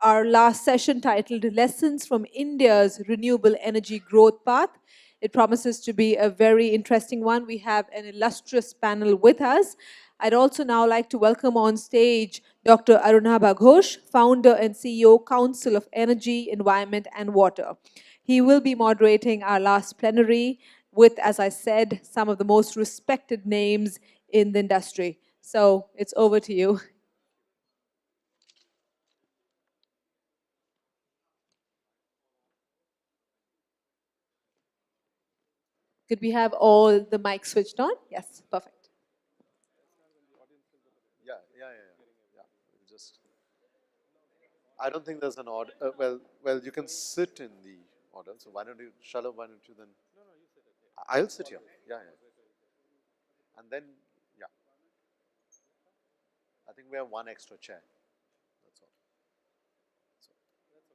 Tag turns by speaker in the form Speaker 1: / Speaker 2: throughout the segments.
Speaker 1: our last session titled Lessons from India's Renewable Energy Growth Path. It promises to be a very interesting one. We have an illustrious panel with us. I'd also now like to welcome on stage Dr. Arunabha Ghosh, founder and CEO, Council of Energy, Environment and Water. He will be moderating our last plenary with, as I said, some of the most respected names in the industry. So it's over to you. Could we have all the mics switched on? Yes, perfect.
Speaker 2: Yeah. Just, I don't think there's an order. Well, you can sit in the order. So why don't you, Shalabh, why don't you then? No, you sit. I'll sit here. Yeah. And then, yeah. I think we have one extra chair. That's all. So,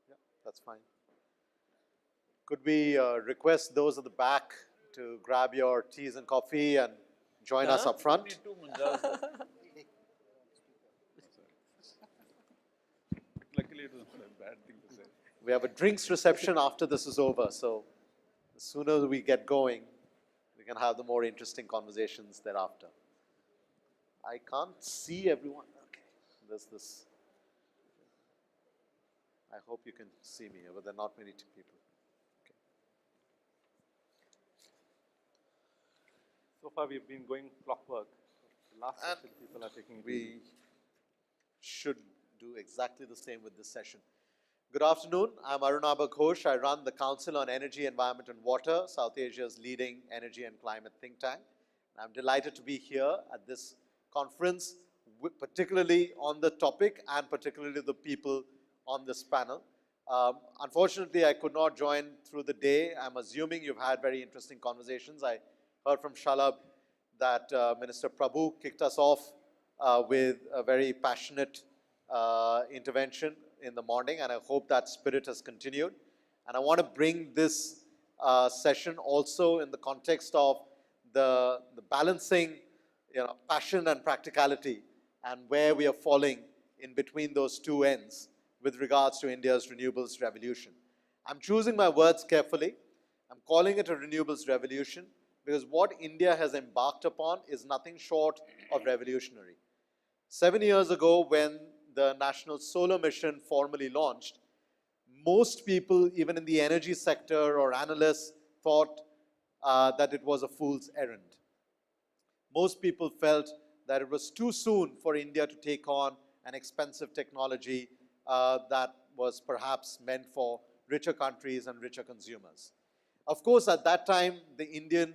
Speaker 2: yeah, that's fine. Could we request those at the back to grab your teas and coffee and join us up front?
Speaker 3: Luckily, it was not a bad thing to say.
Speaker 2: We have a drinks reception after this is over, so the sooner we get going, we can have the more interesting conversations thereafter. I can't see everyone. Okay, there's this. I hope you can see me, but there are not many people. Okay.
Speaker 3: So far, we've been going clockwork. The last session, people are taking it easy.
Speaker 2: We should do exactly the same with this session. Good afternoon. I'm Arunabha Ghosh. I run the Council on Energy, Environment and Water, South Asia's leading energy and climate think tank. I'm delighted to be here at this conference, particularly on the topic and particularly the people on this panel. Unfortunately, I could not join through the day. I'm assuming you've had very interesting conversations. I heard from Shalabh that Minister Prabhu kicked us off with a very passionate intervention in the morning, and I hope that spirit has continued. And I want to bring this session also in the context of the balancing, passion and practicality, and where we are falling in between those two ends with regards to India's renewables revolution. I'm choosing my words carefully. I'm calling it a renewables revolution because what India has embarked upon is nothing short of revolutionary. 7 years ago, when the National Solar Mission formally launched, most people, even in the energy sector or analysts, thought that it was a fool's errand. Most people felt that it was too soon for India to take on an expensive technology that was perhaps meant for richer countries and richer consumers. Of course, at that time, the Indian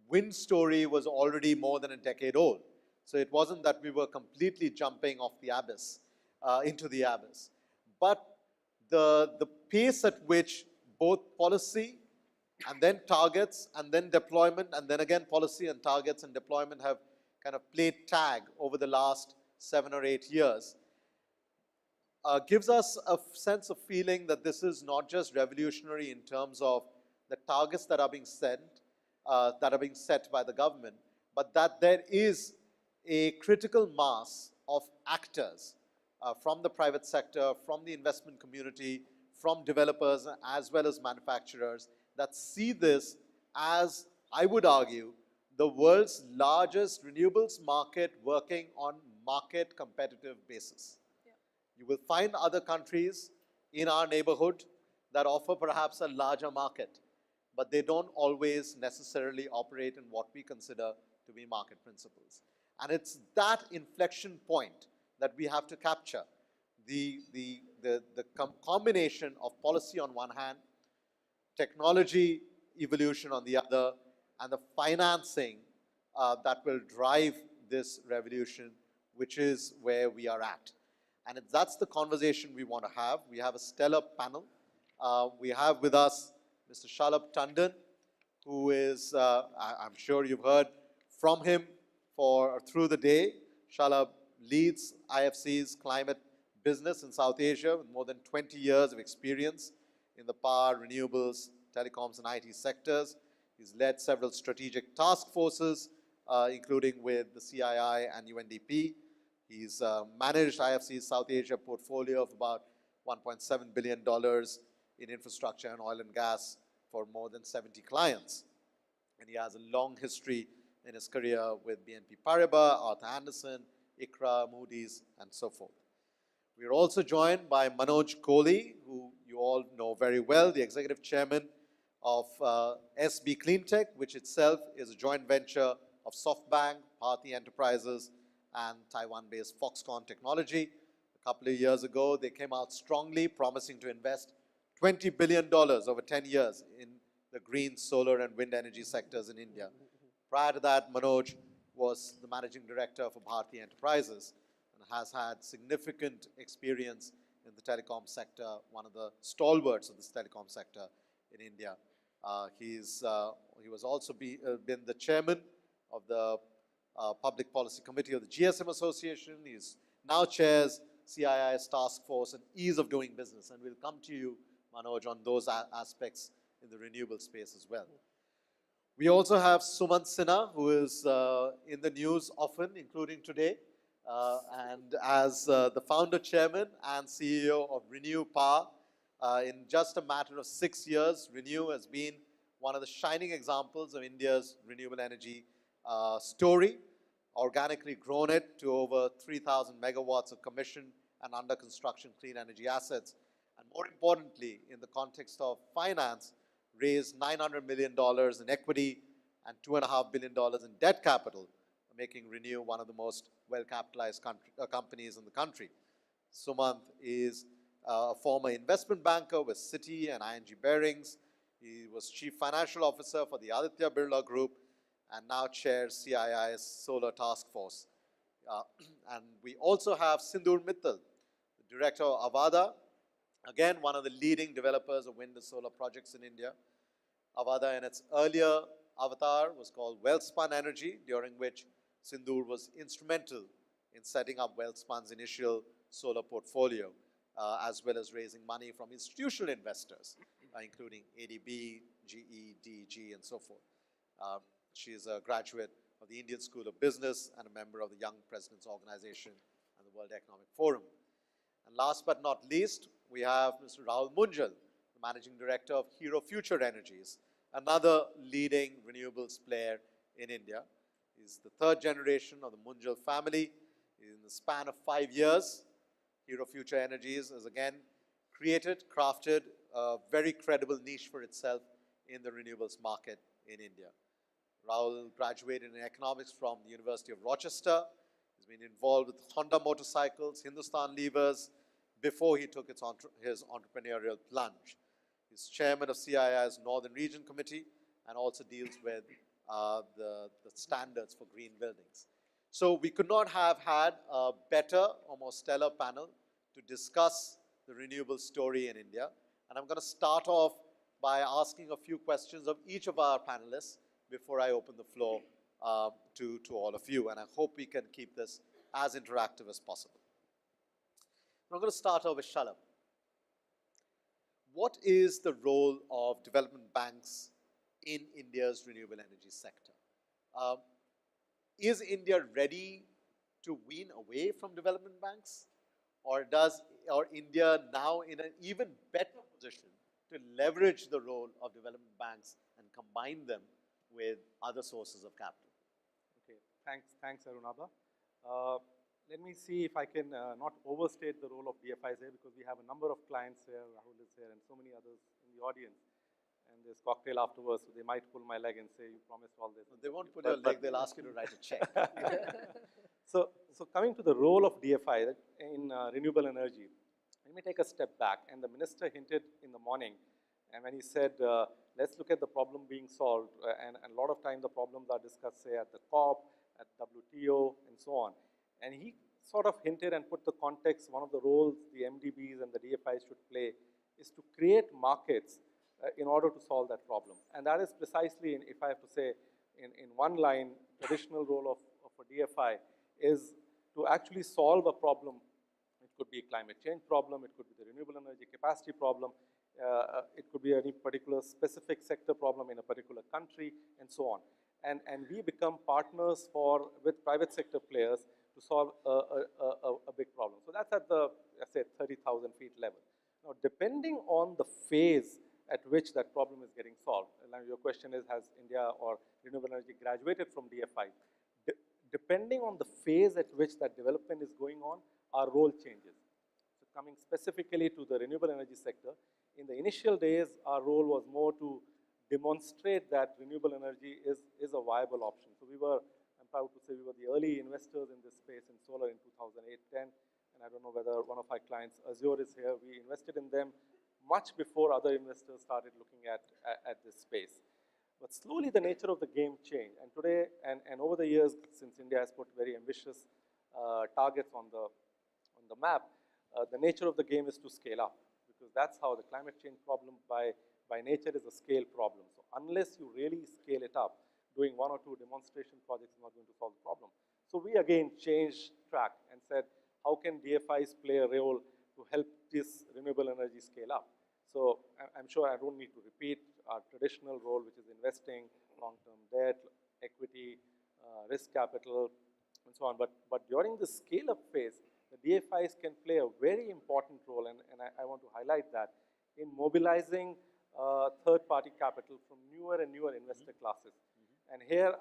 Speaker 2: wind story was already more than a decade old. So it wasn't that we were completely jumping off the abyss, into the abyss. But the pace at which both policy and then targets and then deployment and then again policy and targets and deployment have kind of played tag over the last 7 or 8 years gives us a sense of feeling that this is not just revolutionary in terms of the targets that are being set by the government, but that there is a critical mass of actors from the private sector, from the investment community, from developers as well as manufacturers that see this as, I would argue, the world's largest renewables market working on market competitive basis. Yeah. You will find other countries in our neighborhood that offer perhaps a larger market, but they don't always necessarily operate in what we consider to be market principles. And it's that inflection point that we have to capture. The combination of policy on one hand, technology evolution on the other, and the financing that will drive this revolution, which is where we are at. And that's the conversation we want to have. We have a stellar panel. We have with us Mr. Shalabh Tandon, who is, I'm sure you've heard from him through the day. Shalabh leads IFC's climate business in South Asia with more than 20 years of experience in the power, renewables, telecoms, and IT sectors. He's led several strategic task forces, including with the CII and UNDP. He's managed IFC's South Asia portfolio of about $1.7 billion in infrastructure and oil and gas for more than 70 clients. And he has a long history in his career with BNP Paribas, Arthur Andersen, ICRA, Moody's, and so forth. We are also joined by Manoj Kohli, who you all know very well, the executive chairman of SB Cleantech, which itself is a joint venture of SoftBank, Bharti Enterprises, and Taiwan-based Foxconn Technology. A couple of years ago, they came out strongly, promising to invest $20 billion over 10 years in the green, solar, and wind energy sectors in India. Prior to that, Manoj was the managing director for Bharti Enterprises and has had significant experience in the telecom sector, one of the stalwarts of this telecom sector in India. He was also been the chairman of the Public Policy Committee of the GSM Association. He now chairs CII's task force on ease of doing business, and we'll come to you, Manoj, on those aspects in the renewable space as well. We also have Sumant Sinha, who is in the news often, including today, and as the founder, chairman, and CEO of Renew Power. In just a matter of 6 years, Renew has been one of the shining examples of India's renewable energy story, organically grown it to over 3,000 megawatts of commissioned and under construction clean energy assets. And more importantly, in the context of finance, raised $900 million in equity and $2.5 billion in debt capital, making Renew one of the most well-capitalized companies in the country. Sumant is a former investment banker with Citi and ING Bearings. He was chief financial officer for the Aditya Birla Group and now chairs CII's solar task force. And we also have Sindoor Mittal, the director of Avada, again, one of the leading developers of wind and solar projects in India. Avada, in its earlier avatar, was called Welspun Energy, during which Sindoor was instrumental in setting up Welspun's initial solar portfolio, as well as raising money from institutional investors, including ADB, GE, DEG, and so forth. She is a graduate of the Indian School of Business and a member of the Young Presidents Organization and the World Economic Forum. And last but not least, we have Mr. Rahul Munjal, the Managing Director of Hero Future Energies, another leading renewables player in India. He's the third generation of the Munjal family. In the span of 5 years, Hero Future Energies has again created, crafted a very credible niche for itself in the renewables market in India. Rahul graduated in economics from the University of Rochester. He's been involved with Honda Motorcycles, Hindustan Levers, before he took his entrepreneurial plunge. He's chairman of CII's Northern Region Committee and also deals with the standards for green buildings. So we could not have had a better or more stellar panel to discuss the renewable story in India. And I'm going to start off by asking a few questions of each of our panelists before I open the floor to all of you. And I hope we can keep this as interactive as possible. I'm going to start off with Shalabh. What is the role of development banks in India's renewable energy sector? Is India ready to wean away from development banks? Or India now in an even better position to leverage the role of development banks and combine them with other sources of capital?
Speaker 3: Okay, thanks Arunabha. Let me see if I can not overstate the role of DFIs here, because we have a number of clients here, Rahul is here, and so many others in the audience. And there's cocktail afterwards, so they might pull my leg and say, you promised all this.
Speaker 2: No, they won't pull your leg, they'll ask you to write a check.
Speaker 3: So coming to the role of DFI in renewable energy, let me take a step back. And the minister hinted in the morning, and when he said, let's look at the problem being solved, and a lot of time the problems are discussed, say, at the COP, at WTO, and so on. And he sort of hinted and put the context, one of the roles the MDBs and the DFIs should play is to create markets in order to solve that problem. And that is precisely, if I have to say, in one line, traditional role of a DFI is to actually solve a problem. It could be a climate change problem, it could be the renewable energy capacity problem, it could be any particular specific sector problem in a particular country, and so on. And we become partners with private sector players to solve a big problem. So that's at the, let's say, 30,000 feet level. Now, depending on the phase at which that problem is getting solved, and now your question is, has India or renewable energy graduated from DFI? Depending on the phase at which that development is going on, our role changes. So coming specifically to the renewable energy sector, in the initial days, our role was more to demonstrate that renewable energy is a viable option. So we were, I'm proud to say, we were the early investors in this space in solar in 2008-10, and I don't know whether one of our clients, Azure, is here. We invested in them much before other investors started looking at this space. But slowly the nature of the game changed, and today, and over the years, since India has put very ambitious targets on the map, the nature of the game is to scale up, because that's how the climate change problem by nature is a scale problem. So unless you really scale it up, doing 1 or 2 demonstration projects is not going to solve the problem. So we again changed track and said, how can DFIs play a role to help this renewable energy scale up? So I'm sure I don't need to repeat our traditional role, which is investing, long-term debt, equity, risk capital, and so on. But during the scale-up phase, the DFIs can play a very important role, and I want to highlight that, in mobilizing third-party capital from newer and newer investor classes. And here,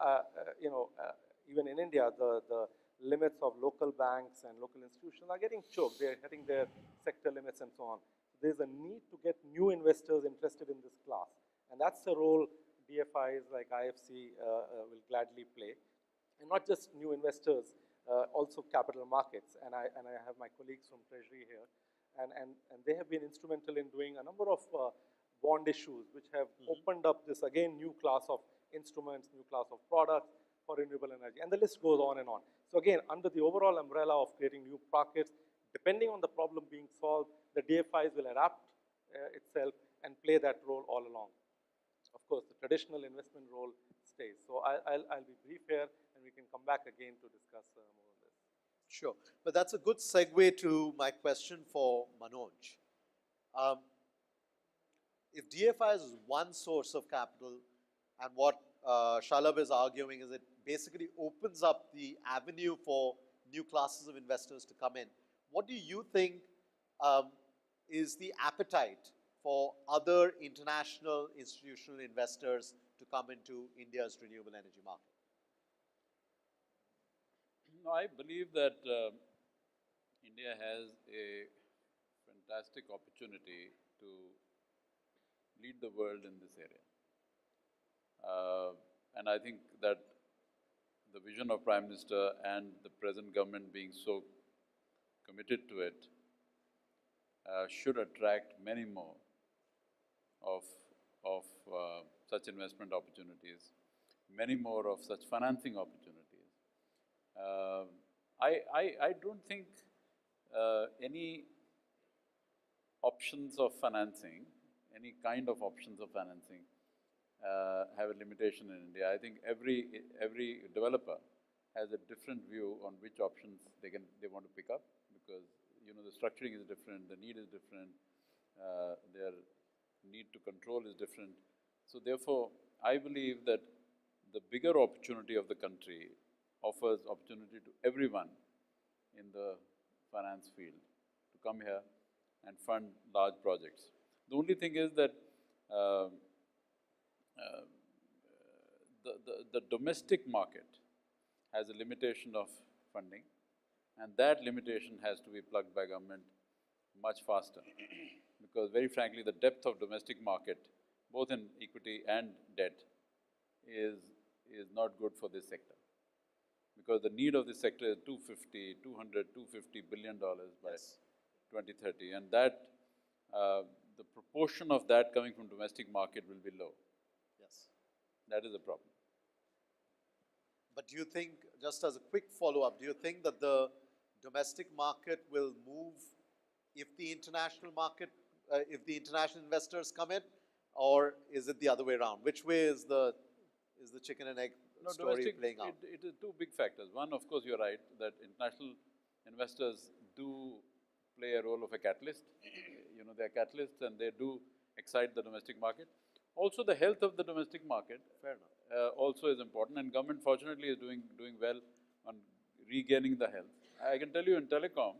Speaker 3: even in India, the limits of local banks and local institutions are getting choked. They're hitting their sector limits and so on. There's a need to get new investors interested in this class. And that's the role DFIs like IFC will gladly play. And not just new investors, also capital markets. And I have my colleagues from Treasury here. And they have been instrumental in doing a number of bond issues, which have opened up this, again, new class of instruments, new class of products for renewable energy. And the list goes on and on. So again, under the overall umbrella of creating new pockets, depending on the problem being solved, the DFIs will adapt itself and play that role all along. Of course, the traditional investment role stays. So I'll be brief here, and we can come back again to discuss more on this.
Speaker 2: Sure. But that's a good segue to my question for Manoj. If DFI is one source of capital, and what Shalabh is arguing is it basically opens up the avenue for new classes of investors to come in, what do you think is the appetite for other international institutional investors to come into India's renewable energy market?
Speaker 4: No, I believe that India has a fantastic opportunity to lead the world in this area. And I think that the vision of Prime Minister and the present government being so committed to it should attract many more of such investment opportunities, many more of such financing opportunities. I don't think any options of financing, any kind of options of financing have a limitation in India. I think every developer has a different view on which options they want to pick up, because the structuring is different, the need is different, their need to control is different. So therefore, I believe that the bigger opportunity of the country offers opportunity to everyone in the finance field to come here and fund large projects. The only thing is that the domestic market has a limitation of funding, and that limitation has to be plugged by government much faster. Because very frankly, the depth of domestic market, both in equity and debt, is not good for this sector. Because the need of this sector is $250 billion by 2030, and that the proportion of that coming from domestic market will be low.
Speaker 2: Yes.
Speaker 4: That is a problem.
Speaker 2: But do you think, just as a quick follow-up, do you think that the domestic market will move if the international market, if the international investors come in, or is it the other way around? Which way is the chicken and egg story playing out?
Speaker 4: It is two big factors. One, of course, you're right, that international investors do play a role of a catalyst. They're catalysts and they do excite the domestic market. Also, the health of the domestic market also is important, and government fortunately is doing well on regaining the health. I can tell you in telecom,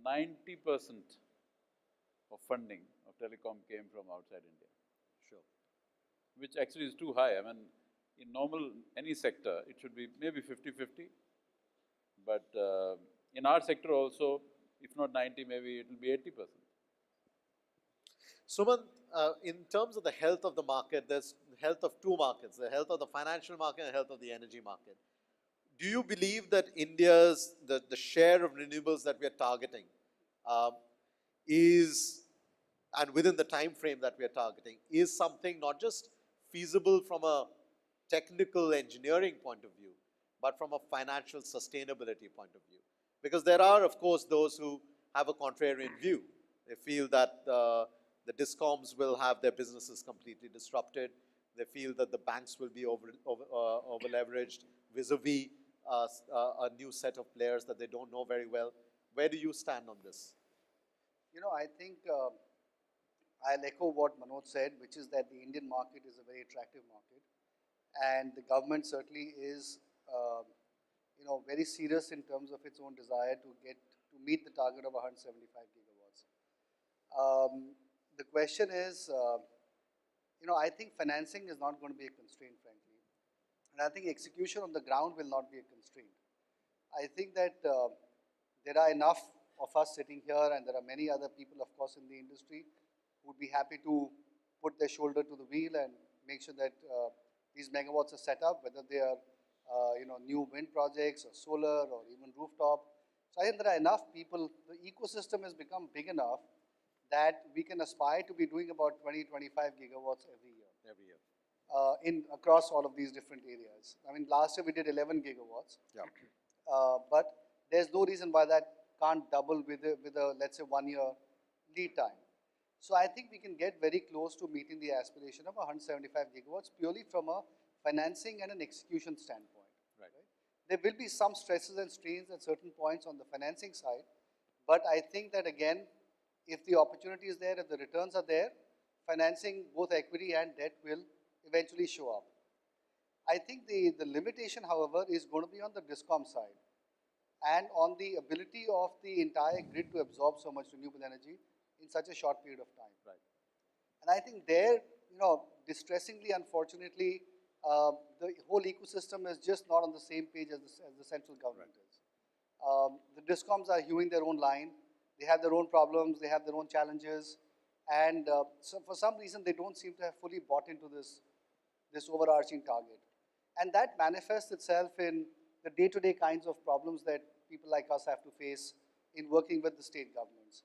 Speaker 4: 90% of funding of telecom came from outside India,
Speaker 2: Sure.
Speaker 4: which actually is too high. I mean, in normal, any sector, it should be maybe 50-50. But in our sector also, if not 90, maybe it will be 80%.
Speaker 2: Sumant, in terms of the health of the market, there's health of two markets, the health of the financial market and the health of the energy market. Do you believe that India's, the share of renewables that we are targeting is, and within the time frame that we are targeting, is something not just feasible from a technical engineering point of view, but from a financial sustainability point of view? Because there are, of course, those who have a contrarian view. They feel that the discoms will have their businesses completely disrupted. They feel that the banks will be over-leveraged vis-a-vis a new set of players that they don't know very well. Where do you stand on this?
Speaker 5: You know, I think I'll echo what Manoj said, which is that the Indian market is a very attractive market, and the government certainly is, you know, very serious in terms of its own desire to meet the target of 175 gigawatts. The question is, you know, I think financing is not going to be a constraint, frankly, and I think execution on the ground will not be a constraint. I think that there are enough of us sitting here, and there are many other people, of course, in the industry who would be happy to put their shoulder to the wheel and make sure that these megawatts are set up, whether they are you know, new wind projects or solar or even rooftop. So I think there are enough people. The ecosystem has become big enough that we can aspire to be doing about 20-25 gigawatts every year.
Speaker 2: Every year.
Speaker 5: Across all of these different areas. I mean, last year we did 11 gigawatts.
Speaker 2: Yeah.
Speaker 5: But there's no reason why that can't double with a let's say 1 year lead time. So I think we can get very close to meeting the aspiration of 175 gigawatts purely from a financing and an execution standpoint.
Speaker 2: Right.
Speaker 5: There will be some stresses and strains at certain points on the financing side, but I think that again, if the opportunity is there, if the returns are there, financing, both equity and debt, will eventually show up. I think the limitation, however, is going to be on the discom side and on the ability of the entire grid to absorb so much renewable energy in such a short period of time.
Speaker 2: Right.
Speaker 5: And I think there, you know, distressingly, unfortunately, the whole ecosystem is just not on the same page as the central government is. The discoms are hewing their own line. They have their own problems. They have their own challenges. And so for some reason, they don't seem to have fully bought into this overarching target. And that manifests itself in the day-to-day kinds of problems that people like us have to face in working with the state governments.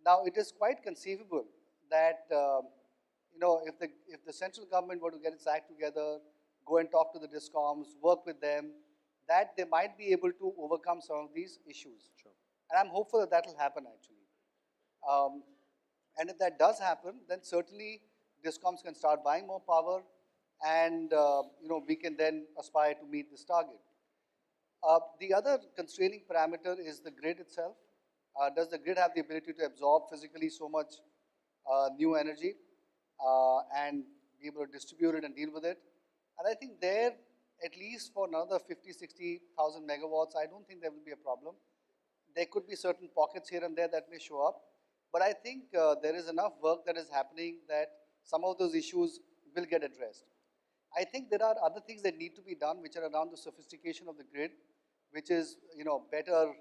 Speaker 5: Now, it is quite conceivable that you know, if the central government were to get its act together, go and talk to the discoms, work with them, that they might be able to overcome some of these issues.
Speaker 2: Sure.
Speaker 5: And I'm hopeful that that will happen actually. And if that does happen, then certainly discoms can start buying more power, and you know, we can then aspire to meet this target. The other constraining parameter is the grid itself. Does the grid have the ability to absorb physically so much new energy and be able to distribute it and deal with it? And I think there, at least for another 50-60,000 megawatts, I don't think there will be a problem. There could be certain pockets here and there that may show up, but I think there is enough work that is happening that some of those issues will get addressed. I think there are other things that need to be done which are around the sophistication of the grid, which is, you know, better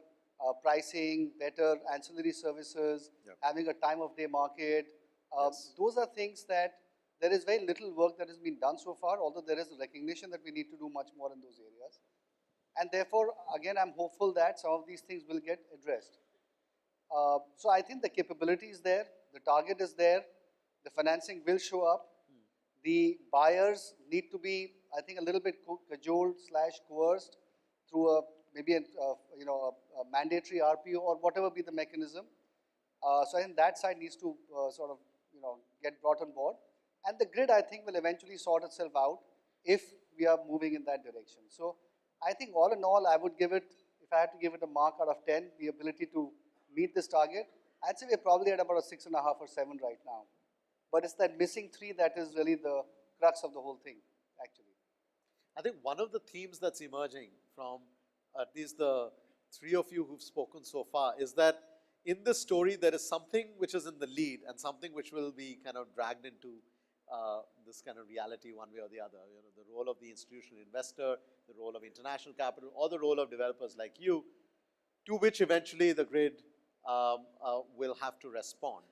Speaker 5: pricing, better ancillary services,
Speaker 2: Yep.
Speaker 5: having a time of day market.
Speaker 2: Yes.
Speaker 5: Those are things that there is very little work that has been done so far, although there is a recognition that we need to do much more in those areas. And therefore, again, I'm hopeful that some of these things will get addressed. So I think the capability is there, the target is there, the financing will show up. The buyers need to be, I think, a little bit cajoled / coerced through maybe you know, a mandatory RPO or whatever be the mechanism. So I think that side needs to sort of, you know, get brought on board. And the grid, I think, will eventually sort itself out if we are moving in that direction. So I think all in all, I would give it, if I had to give it a mark out of 10, the ability to meet this target, I'd say we're probably at about a 6.5 or 7 right now. But it's that missing 3 that is really the crux of the whole thing, actually.
Speaker 2: I think one of the themes that's emerging from at least the 3 of you who've spoken so far is that in this story, there is something which is in the lead and something which will be kind of dragged into this kind of reality one way or the other. You know, the role of the institutional investor, the role of international capital, or the role of developers like you, to which eventually the grid will have to respond.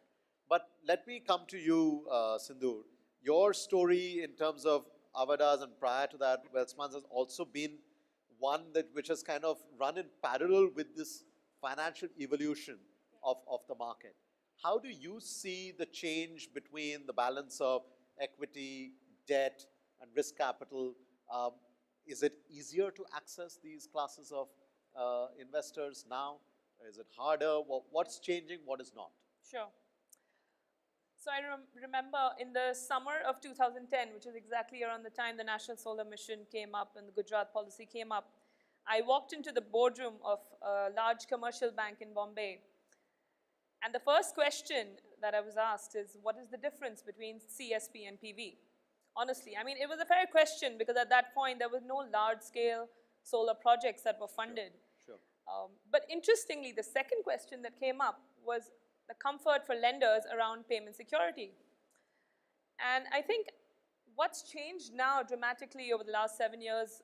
Speaker 2: But let me come to you, Sindoor. Your story in terms of Avadas and prior to that, Welspun has also been one which has kind of run in parallel with this financial evolution of the market. How do you see the change between the balance of equity, debt, and risk capital? Is it easier to access these classes of investors now? Is it harder? What's changing? What is not?
Speaker 6: Sure. So I remember in the summer of 2010, which is exactly around the time the National Solar Mission came up and the Gujarat policy came up, I walked into the boardroom of a large commercial bank in Bombay. And the first question that I was asked is, what is the difference between CSP and PV? Honestly, I mean, it was a fair question because at that point, there were no large-scale solar projects that were funded.
Speaker 2: Sure.
Speaker 6: But interestingly, the second question that came up was the comfort for lenders around payment security. And I think what's changed now dramatically over the last 7 years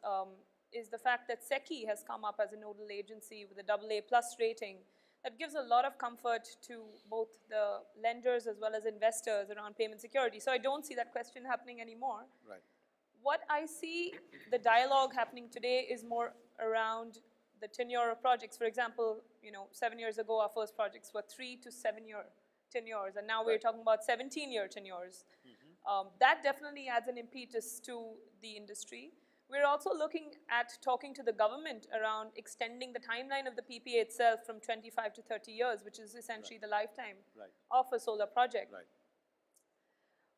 Speaker 6: is the fact that SECI has come up as a nodal agency with a AA+ rating that gives a lot of comfort to both the lenders as well as investors around payment security. So I don't see that question happening anymore.
Speaker 2: Right.
Speaker 6: What I see the dialogue happening today is more around the tenure of projects. For example, 7 years ago, our first projects were 3 to 7 year tenures, and now we're talking about 17-year tenures. That definitely adds an impetus to the industry. We're also looking at talking to the government around extending the timeline of the PPA itself from 25 to 30 years, which is essentially the lifetime of a solar project.
Speaker 2: Right.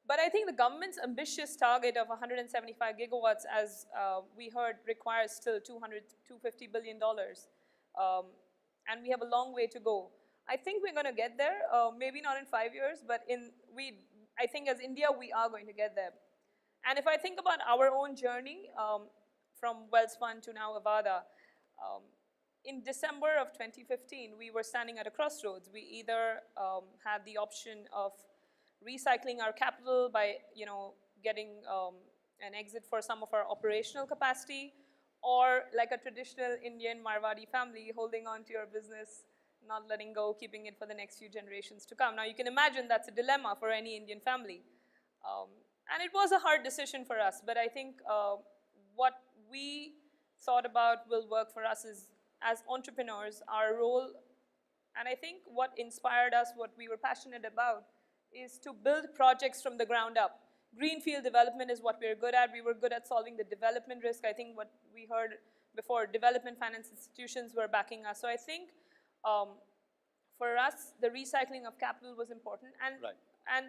Speaker 6: But I think the government's ambitious target of 175 gigawatts, as we heard, requires still $250 billion. And we have a long way to go. I think we're going to get there, maybe not in 5 years, but I think as India, we are going to get there. And if I think about our own journey from Welspun to now Avada, in December of 2015, we were standing at a crossroads. We either had the option of recycling our capital by getting an exit for some of our operational capacity, or like a traditional Indian Marwadi family, holding on to your business, not letting go, keeping it for the next few generations to come. Now you can imagine that's a dilemma for any Indian family. And it was a hard decision for us, but I think what we thought about will work for us is, as entrepreneurs, our role, and I think what inspired us, what we were passionate about, is to build projects from the ground up. Greenfield development is what we're good at. We were good at solving the development risk. I think what we heard before, development finance institutions were backing us. So I think for us, the recycling of capital was important. And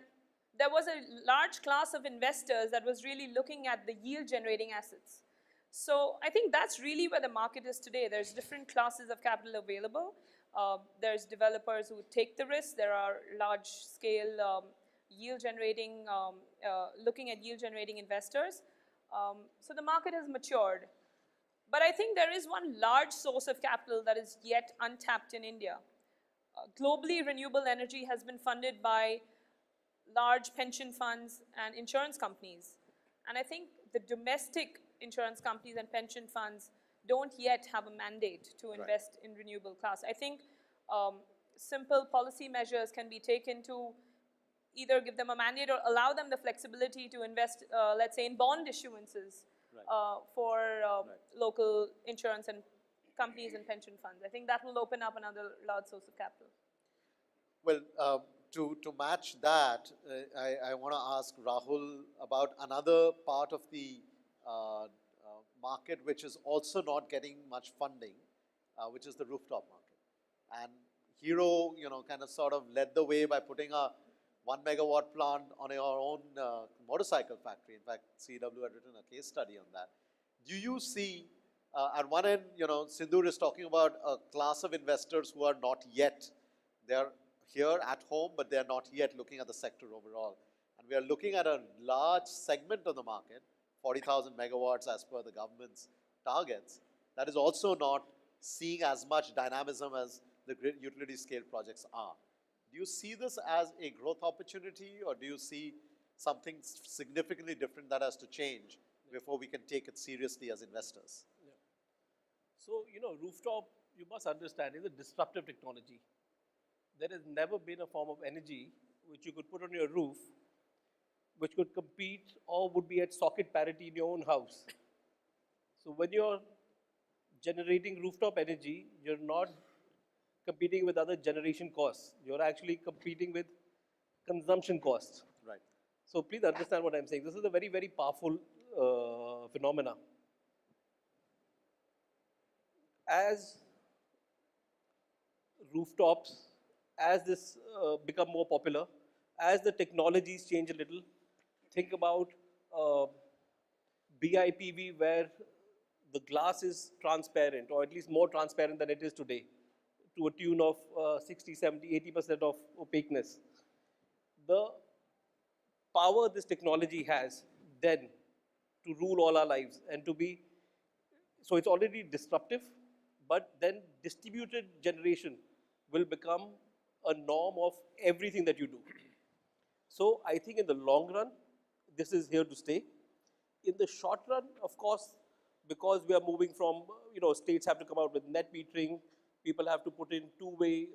Speaker 6: there was a large class of investors that was really looking at the yield-generating assets. So I think that's really where the market is today. There's different classes of capital available. There's developers who take the risk. There are large-scale yield-generating, looking at yield-generating investors. So the market has matured. But I think there is one large source of capital that is yet untapped in India. Globally, renewable energy has been funded by large pension funds and insurance companies. And I think the domestic insurance companies and pension funds don't yet have a mandate to invest in renewable class. I think simple policy measures can be taken to either give them a mandate or allow them the flexibility to invest, let's say, in bond issuances for local insurance and companies and pension funds. I think that will open up another large source of capital.
Speaker 2: Well, to match that, I want to ask Rahul about another part of the market which is also not getting much funding, which is the rooftop market. And Hero, kind of sort of led the way by putting a 1 megawatt plant on your own motorcycle factory. In fact, CW had written a case study on that. Do you see, at one end, Sindoor is talking about a class of investors who are not yet, they're here at home, but they're not yet looking at the sector overall. And we are looking at a large segment of the market, 40,000 megawatts as per the government's targets, that is also not seeing as much dynamism as the grid utility scale projects are. Do you see this as a growth opportunity, or do you see something significantly different that has to change before we can take it seriously as investors?
Speaker 7: Yeah. So, rooftop, you must understand, is a disruptive technology. There has never been a form of energy which you could put on your roof, which could compete or would be at socket parity in your own house. So when you're generating rooftop energy, you're not competing with other generation costs. You're actually competing with consumption costs.
Speaker 2: Right.
Speaker 7: So please understand what I'm saying. This is a very, very powerful phenomena. As rooftops, as this become more popular, as the technologies change a little, think about BIPV where the glass is transparent, or at least more transparent than it is today, to a tune of 60, 70, 80% of opaqueness. The power this technology has then to rule all our lives and to be, so it's already disruptive, but then distributed generation will become a norm of everything that you do. So I think in the long run, this is here to stay. In the short run, of course, because we are moving from, states have to come out with net metering, people have to put in two-way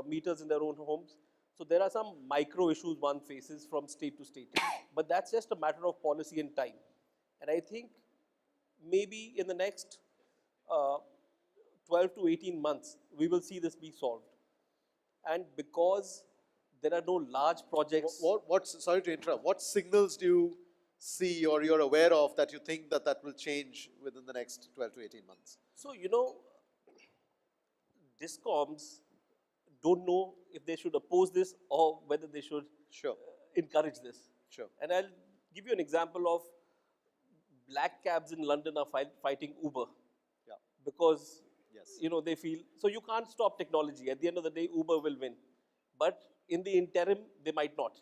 Speaker 7: meters in their own homes. So there are some micro issues one faces from state to state. But that's just a matter of policy and time. And I think maybe in the next 12 to 18 months, we will see this be solved. And because there are no large projects.
Speaker 2: Sorry to interrupt, what signals do you see or you're aware of that you think that will change within the next 12 to 18 months?
Speaker 7: So, discoms don't know if they should oppose this or whether they should encourage this.
Speaker 2: Sure.
Speaker 7: And I'll give you an example of black cabs in London are fighting Uber.
Speaker 2: Yeah.
Speaker 7: Because,
Speaker 2: yes,
Speaker 7: they feel, so you can't stop technology. At the end of the day, Uber will win. But in the interim, they might not,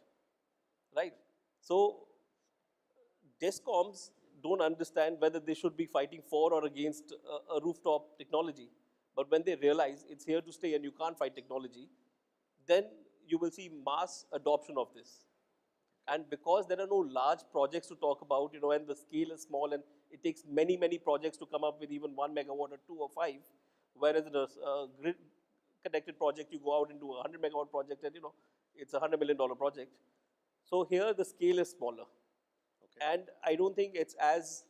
Speaker 7: right? So, discoms don't understand whether they should be fighting for or against a rooftop technology. But when they realize it's here to stay and you can't fight technology, then you will see mass adoption of this. And because there are no large projects to talk about, and the scale is small and it takes many, many projects to come up with even 1 megawatt or 2 or 5, whereas in a grid connected project, you go out into a 100 megawatt project and, it's a $100 million project. So here the scale is smaller. Okay. And I don't think it's as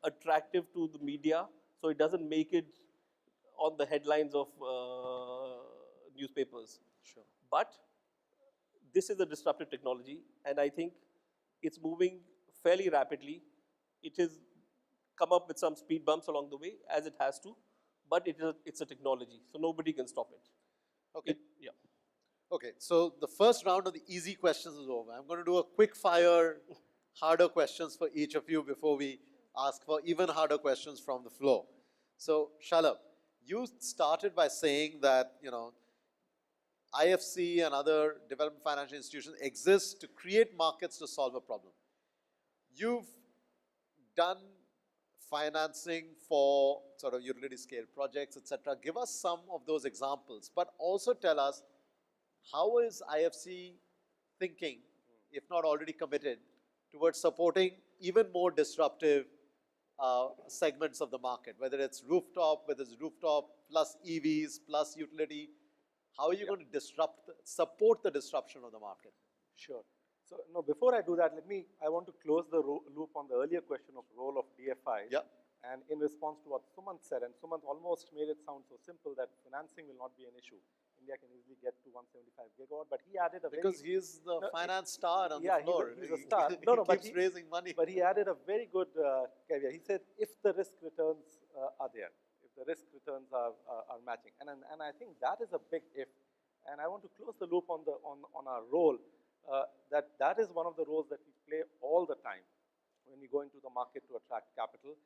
Speaker 7: attractive to the media, so it doesn't make it on the headlines of newspapers.
Speaker 2: Sure.
Speaker 7: But this is a disruptive technology, and I think it's moving fairly rapidly. It has come up with some speed bumps along the way, as it has to, but it's a technology, so nobody can stop it.
Speaker 2: Okay.
Speaker 7: Yeah.
Speaker 2: Okay, so the first round of the easy questions is over. I'm going to do a quick fire, harder questions for each of you before we ask for even harder questions from the floor. So, Shalabh, you started by saying that, IFC and other development financial institutions exist to create markets to solve a problem. You've done financing for sort of utility scale projects, etc. Give us some of those examples, but also tell us, how is IFC thinking, if not already committed, towards supporting even more disruptive segments of the market, whether it's rooftop plus EVs plus utility? How are you going to support the disruption of the market?
Speaker 3: Sure. So, no, before I do that, I want to close the loop on the earlier question of role of DFI.
Speaker 2: Yeah.
Speaker 3: And in response to what Sumant said, and Sumant almost made it sound so simple that financing will not be an issue. India can easily get to 175 gigawatt, but he added a
Speaker 2: because he's the finance star on the floor.
Speaker 3: He's a star.
Speaker 2: He keeps raising money.
Speaker 3: But he added a very good caveat. He said, if the risk returns are there, if the risk returns are matching, and I think that is a big if. And I want to close the loop on our role. That is one of the roles that we play all the time when we go into the market to attract capital.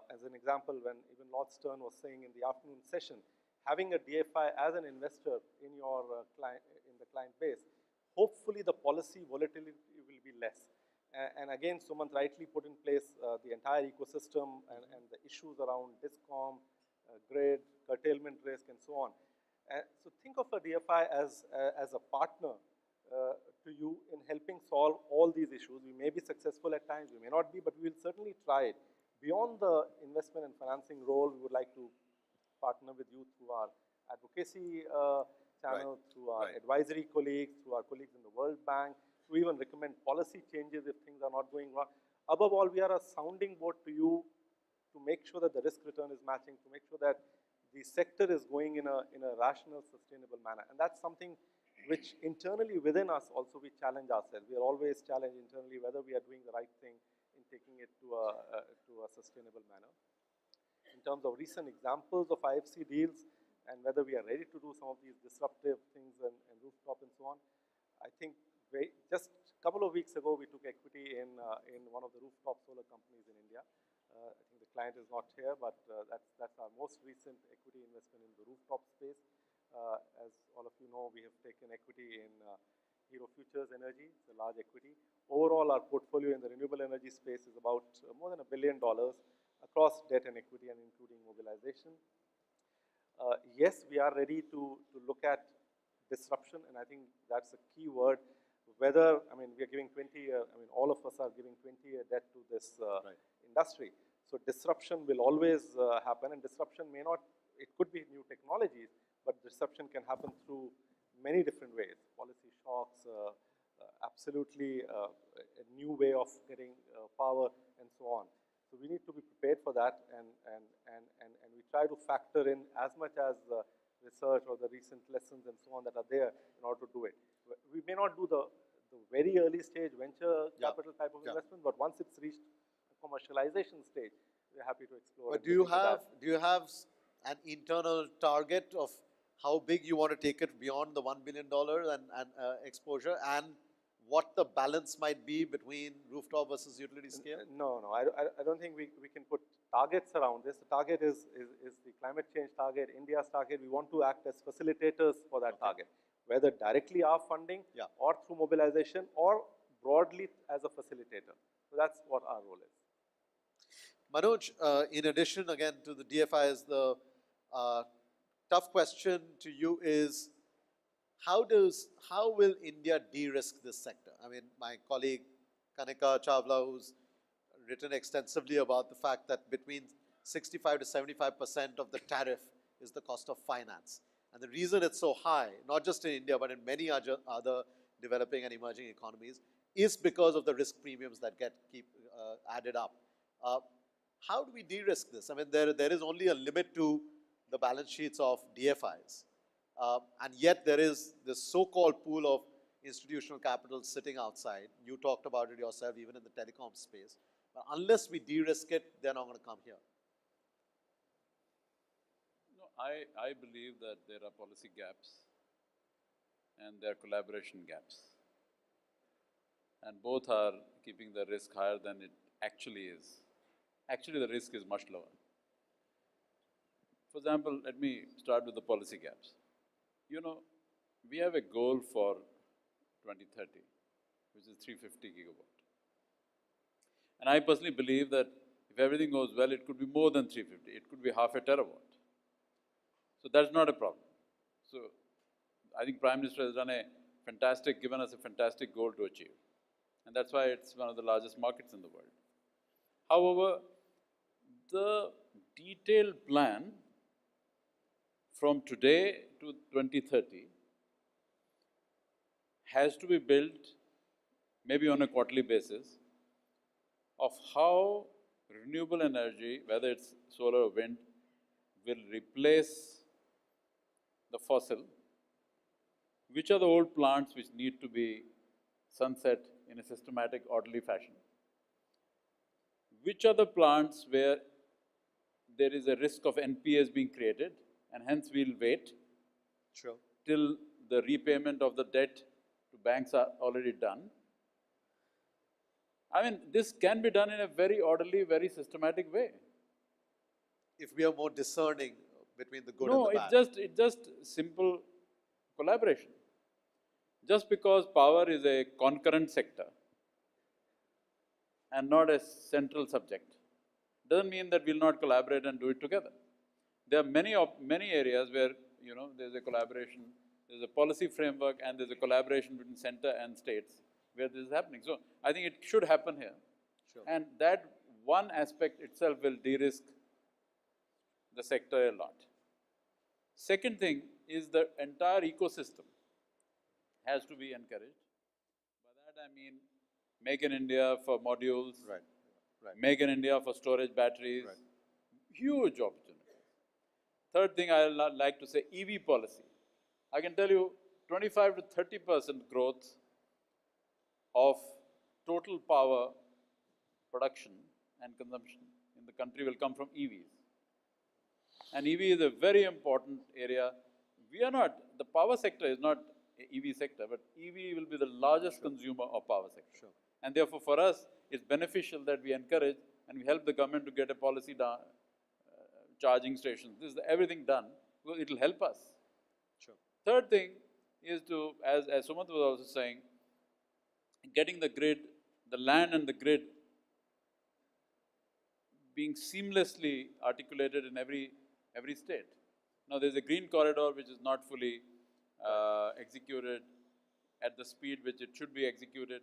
Speaker 3: As an example, when even Lord Stern was saying in the afternoon session, having a DFI as an investor in your in the client base, hopefully the policy volatility will be less. And again, Sumant rightly put in place the entire ecosystem and the issues around discom, grid, curtailment risk, and so on. So think of a DFI as a partner to you in helping solve all these issues. We may be successful at times, we may not be, but we will certainly try it. Beyond the investment and financing role, we would like to partner with you through our advocacy channel, through our advisory colleagues, through our colleagues in the World Bank, to even recommend policy changes if things are not going wrong. Above all, we are a sounding board to you to make sure that the risk return is matching, to make sure that the sector is going in a rational, sustainable manner. And that's something which internally within us also we challenge ourselves. We are always challenged internally whether we are doing the right thing in taking it to a sustainable manner. In terms of recent examples of IFC deals and whether we are ready to do some of these disruptive things and rooftop and so on, I think just a couple of weeks ago we took equity in one of the rooftop solar companies in India. I think the client is not here, but that's our most recent equity investment in the rooftop space. As all of you know, we have taken equity in Hero Futures Energy. It's a large equity. Overall, our portfolio in the renewable energy space is about more than $1 billion across debt and equity and including mobilization. Yes, we are ready to look at disruption, and I think that's a key word. Whether, I mean, we are giving 20-year, I mean, all of us are giving 20-year debt to this industry. So disruption will always happen, and disruption may not, it could be new technologies, but disruption can happen through many different ways. Policy shocks, absolutely a new way of getting power, and so on. So we need to be prepared for that, and we try to factor in as much as research or the recent lessons and so on that are there in order to do it. We may not do the very early stage venture capital type of investment, but once it's reached a commercialization stage, we're happy to explore.
Speaker 2: But do you have an internal target of how big you want to take it beyond the $1 billion and exposure, and what the balance might be between rooftop versus utility scale?
Speaker 3: No, I don't think we can put targets around this. The target is the climate change target, India's target. We want to act as facilitators for that target, whether directly our funding or through mobilization or broadly as a facilitator. So that's what our role is.
Speaker 2: Manoj, in addition again to the DFIs, the tough question to you is, how will India de-risk this sector? I mean, my colleague Kanika Chawla, who's written extensively about the fact that between 65 to 75% of the tariff is the cost of finance. And the reason it's so high, not just in India, but in many other developing and emerging economies, is because of the risk premiums that keep added up. How do we de-risk this? I mean, there is only a limit to the balance sheets of DFIs. And yet there is this so-called pool of institutional capital sitting outside. You talked about it yourself, even in the telecom space. But unless we de-risk it, they're not going to come here.
Speaker 4: No, I believe that there are policy gaps and there are collaboration gaps. And both are keeping the risk higher than it actually is. Actually, the risk is much lower. For example, let me start with the policy gaps. You know, we have a goal for 2030, which is 350 gigawatt. And I personally believe that if everything goes well, it could be more than 350. It could be half a terawatt. So that's not a problem. So I think Prime Minister has given us a fantastic goal to achieve. And that's why it's one of the largest markets in the world. However, the detailed plan from today to 2030 has to be built maybe on a quarterly basis of how renewable energy, whether it's solar or wind, will replace the fossil, which are the old plants which need to be sunset in a systematic, orderly fashion, which are the plants where there is a risk of NPAs being created, and hence we'll wait till the repayment of the debt to banks are already done. I mean, this can be done in a very orderly, very systematic way.
Speaker 2: If we are more discerning between the good and the bad.
Speaker 4: No, it's just simple collaboration. Just because power is a concurrent sector and not a central subject, doesn't mean that we'll not collaborate and do it together. There are many areas where, you know, there's a collaboration, there's a policy framework, and there's a collaboration between center and states where this is happening. So I think it should happen here.
Speaker 2: Sure.
Speaker 4: And that one aspect itself will de-risk the sector a lot. Second thing is the entire ecosystem has to be encouraged. By that I mean, make in India for modules,
Speaker 2: Right.
Speaker 4: make in India for storage batteries,
Speaker 2: Right.
Speaker 4: huge opportunity. Third thing I would like to say, EV policy. I can tell you 25 to 30% growth of total power production and consumption in the country will come from EVs. And EV is a very important area. We are not, the power sector is not an EV sector, but EV will be the largest consumer of power sector.
Speaker 2: Sure.
Speaker 4: And therefore, for us, it's beneficial that we encourage and we help the government to get a policy done, charging stations. This is everything done, because it will help us.
Speaker 2: Sure.
Speaker 4: Third thing is to, as Sumant was also saying, getting the grid, the land and the grid being seamlessly articulated in every state. Now, there's a green corridor which is not fully executed at the speed which it should be executed.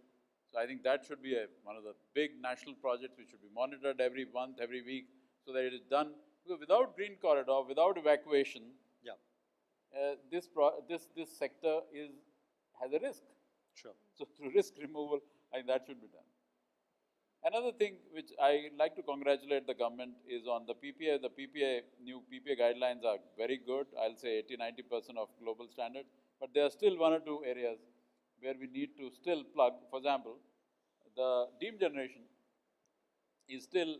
Speaker 4: So I think that should be one of the big national projects which should be monitored every month, every week, so that it is done. Because without green corridor, without evacuation, this sector has a risk.
Speaker 2: Sure.
Speaker 4: So through risk removal, I think that should be done. Another thing which I like to congratulate the government is on the PPA. The PPA, new PPA guidelines are very good. I'll say 80–90% of global standards. But there are still one or two areas where we need to still plug. For example, the deemed generation is still,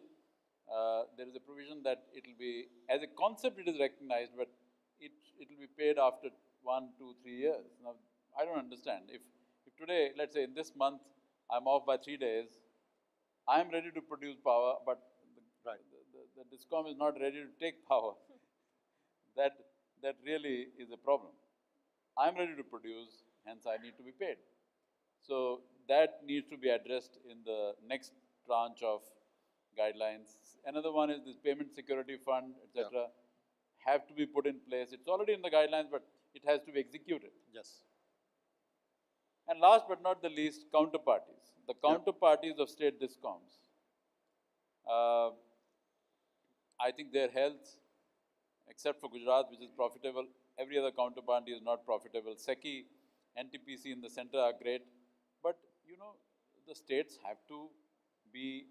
Speaker 4: there is a provision that it will be, as a concept it is recognized, but it will be paid after 1, 2, 3 years. Now, I don't understand. If today, let's say in this month, I'm off by 3 days, I'm ready to produce power, but the DISCOM is not ready to take power. That really is a problem. I'm ready to produce, hence I need to be paid. So that needs to be addressed in the next tranche of guidelines. Another one is this payment security fund, etc. Have to be put in place. It's already in the guidelines, but it has to be executed.
Speaker 2: Yes.
Speaker 4: And last but not the least, counterparties. The counterparties of state DISCOMs. I think their health, except for Gujarat, which is profitable, every other counterparty is not profitable. SECI, NTPC in the center are great, but you know, the states have to be,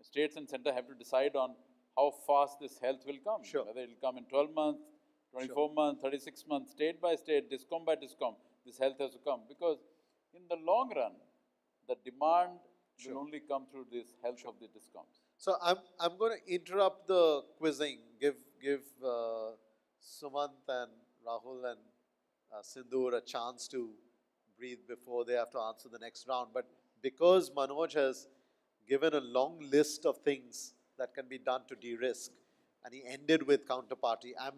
Speaker 4: states and center have to decide on how fast this health will come.
Speaker 2: Sure.
Speaker 4: Whether it will come in 12 months, 24 months, 36 months, state by state, DISCOM by DISCOM, this health has to come. Because in the long run, the demand will only come through this health of the DISCOMs.
Speaker 2: So I'm going to interrupt the quizzing, give Sumant and Rahul and Sindoor a chance to breathe before they have to answer the next round. But because Manoj has given a long list of things that can be done to de-risk, and he ended with counterparty, I'm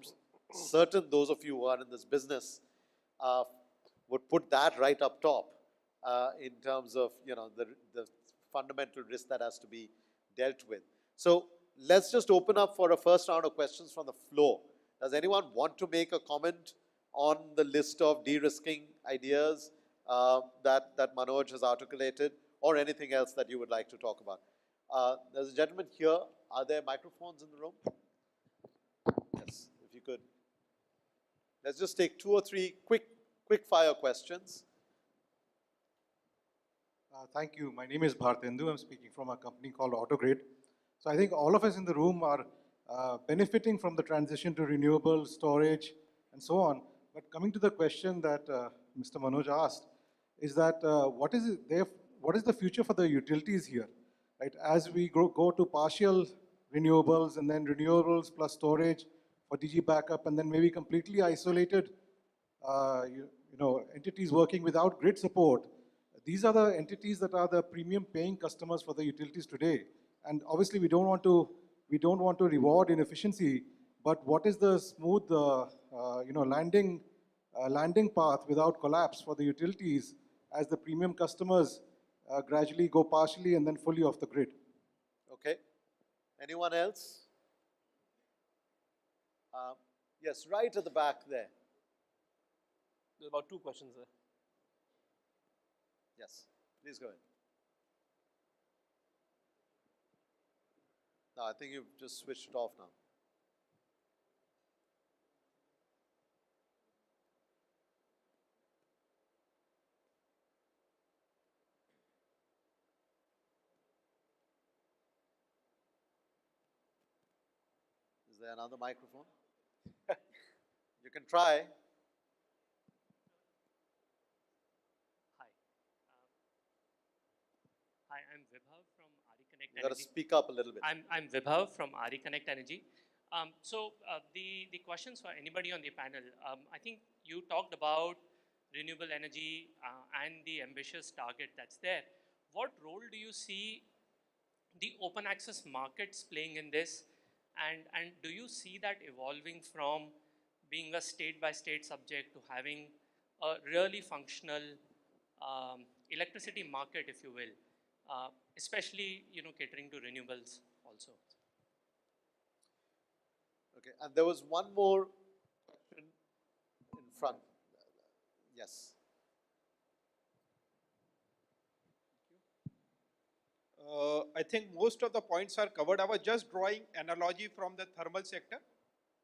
Speaker 2: certain those of you who are in this business would put that right up top in terms of, you know, the fundamental risk that has to be dealt with. So let's just open up for a first round of questions from the floor. Does anyone want to make a comment on the list of de-risking ideas that Manoj has articulated, or anything else that you would like to talk about? There's a gentleman here. Are there microphones in the room? Yes, if you could. Let's just take 2 or 3 quick fire questions.
Speaker 8: Thank you. My name is Bhartendu. I'm speaking from a company called AutoGrid. So I think all of us in the room are benefiting from the transition to renewable storage and so on. But coming to the question that Mr. Manoj asked, is that what is the future for the utilities here? Right? As we go to partial renewables and then renewables plus storage for DG backup, and then maybe completely isolated entities working without grid support. These are the entities that are the premium paying customers for the utilities today. And obviously we don't want to reward inefficiency, but what is the smooth landing path without collapse for the utilities as the premium customers gradually go partially and then fully off the grid?
Speaker 2: Okay. Anyone else? Yes, right at the back there.
Speaker 7: There's about 2 questions there.
Speaker 2: Yes, please go ahead. No, I think you've just switched it off now. Is there another microphone? You can try.
Speaker 9: Hi. Hi, I'm Vibhav from RE Connect
Speaker 2: You got to
Speaker 9: Energy.
Speaker 2: speak up a little bit.
Speaker 9: I'm Vibhav from RE Connect Energy. The questions for anybody on the panel, I think you talked about renewable energy and the ambitious target that's there. What role do you see the open access markets playing in this? And do you see that evolving from being a state-by-state subject to having a really functional electricity market, if you will, especially catering to renewables also?
Speaker 2: Okay, and there was one more question in front. Yes.
Speaker 10: I think most of the points are covered. I was just drawing analogy from the thermal sector.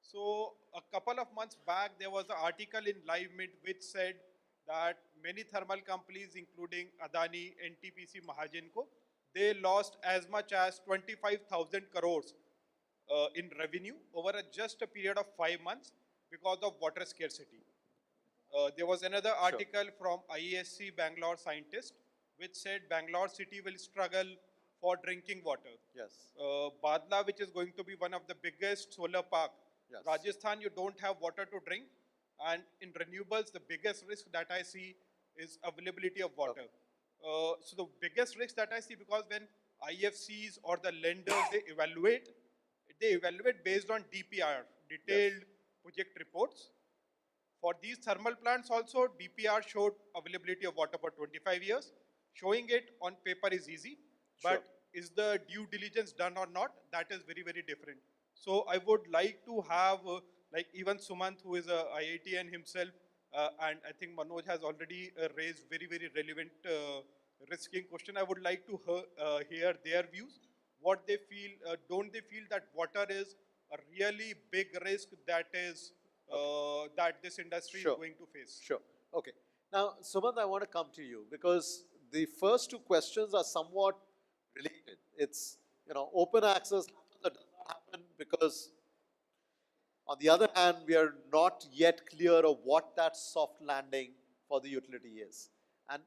Speaker 10: So a couple of months back, there was an article in Live Mint which said that many thermal companies, including Adani, NTPC, Mahagenco, they lost as much as 25,000 crores in revenue over just a period of 5 months because of water scarcity. There was another article from IFC Bangalore scientist which said Bangalore city will struggle for drinking water.
Speaker 2: Yes.
Speaker 10: Badla, which is going to be one of the biggest solar park.
Speaker 2: Yes.
Speaker 10: Rajasthan, you don't have water to drink. And in renewables, the biggest risk that I see is availability of water.
Speaker 2: Okay.
Speaker 10: So the biggest risk that I see, because when IFCs or the lenders, they evaluate based on DPR, detailed project reports. For these thermal plants also, DPR showed availability of water for 25 years. Showing it on paper is easy, but is the due diligence done or not? That is very, very different. So I would like to have, like even Sumant, who is a IITN himself, and I think Manoj has already raised very, very relevant risking question. I would like to hear their views. What they feel, don't they feel that water is a really big risk that is that this industry is going to face?
Speaker 2: Sure. Okay. Now, Sumant, I want to come to you because the first 2 questions are somewhat related. It's, open access happens or does not happen because, on the other hand, we are not yet clear of what that soft landing for the utility is. And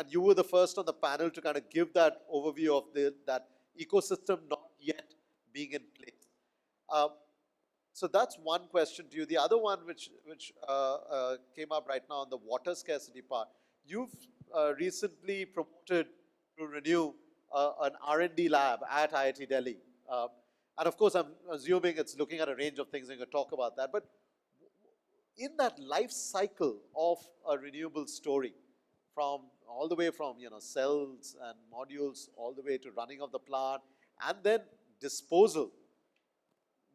Speaker 2: you were the first on the panel to kind of give that overview of that ecosystem not yet being in place. So that's one question to you. The other one, which came up right now on the water scarcity part, you've recently promoted to Renew an R&D lab at IIT Delhi. And of course, I'm assuming it's looking at a range of things, and you can talk about that. But in that life cycle of a renewable story, from all the way from cells and modules, all the way to running of the plant, and then disposal,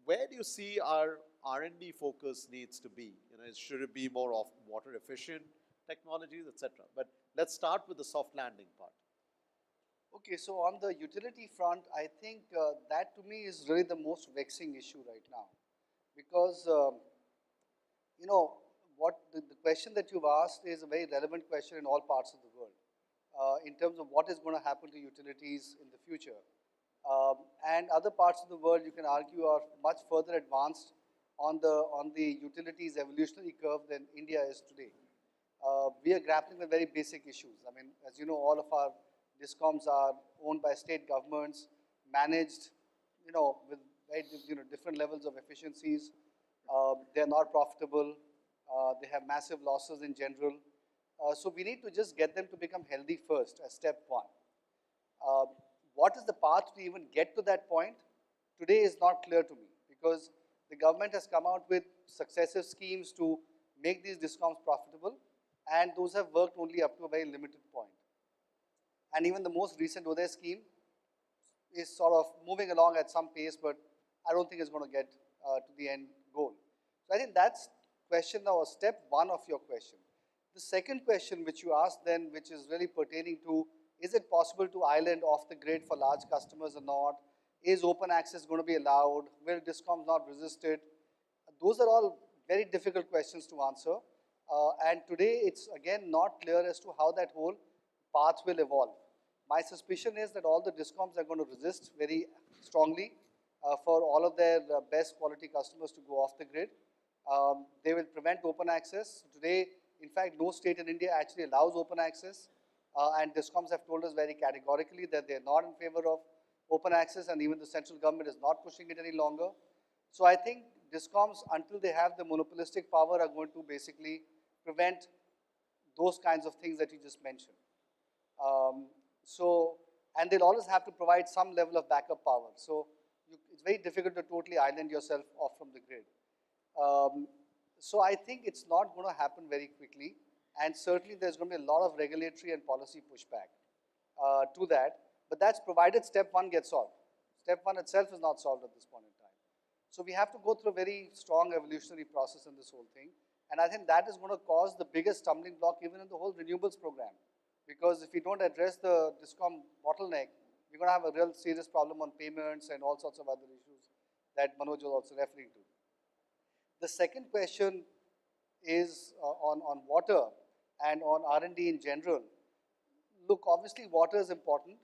Speaker 2: where do you see our R&D focus needs to be? Should it be more of water efficient technologies, etc.? But let's start with the soft landing part.
Speaker 5: Okay, so on the utility front, I think that to me is really the most vexing issue right now, because what the question that you've asked is a very relevant question in all parts of the world, in terms of what is going to happen to utilities in the future. And other parts of the world, you can argue, are much further advanced on the utilities evolutionary curve than India is today. We are grappling with very basic issues. I mean, as you know, all of our discoms are owned by state governments, managed, with very different levels of efficiencies. They are not profitable. They have massive losses in general. So we need to just get them to become healthy first, as step one. What is the path to even get to that point? Today is not clear to me, because the government has come out with successive schemes to make these discoms profitable, and those have worked only up to a very limited point. And even the most recent Uday scheme is sort of moving along at some pace, but I don't think it's going to get to the end goal. So I think that's question now, step one of your question. The second question which you asked then, which is really pertaining to, is it possible to island off the grid for large customers or not? Is open access going to be allowed? Will DISCOMs not resist it? Those are all very difficult questions to answer. And today it's again not clear as to how that whole path will evolve. My suspicion is that all the DISCOMs are going to resist very strongly for all of their best quality customers to go off the grid. They will prevent open access. Today, in fact, no state in India actually allows open access. And DISCOMs have told us very categorically that they're not in favor of open access, and even the central government is not pushing it any longer. So I think DISCOMs, until they have the monopolistic power, are going to basically prevent those kinds of things that you just mentioned. And they'll always have to provide some level of backup power. So it's very difficult to totally island yourself off from the grid. So I think it's not going to happen very quickly, and certainly there's going to be a lot of regulatory and policy pushback to that. But that's provided step one gets solved. Step one itself is not solved at this point in time. So we have to go through a very strong evolutionary process in this whole thing. And I think that is going to cause the biggest stumbling block even in the whole renewables program. Because if we don't address the DISCOM bottleneck, we're going to have a real serious problem on payments and all sorts of other issues that Manoj was also referring to. The second question is on water and on R&D in general. Look, obviously water is important.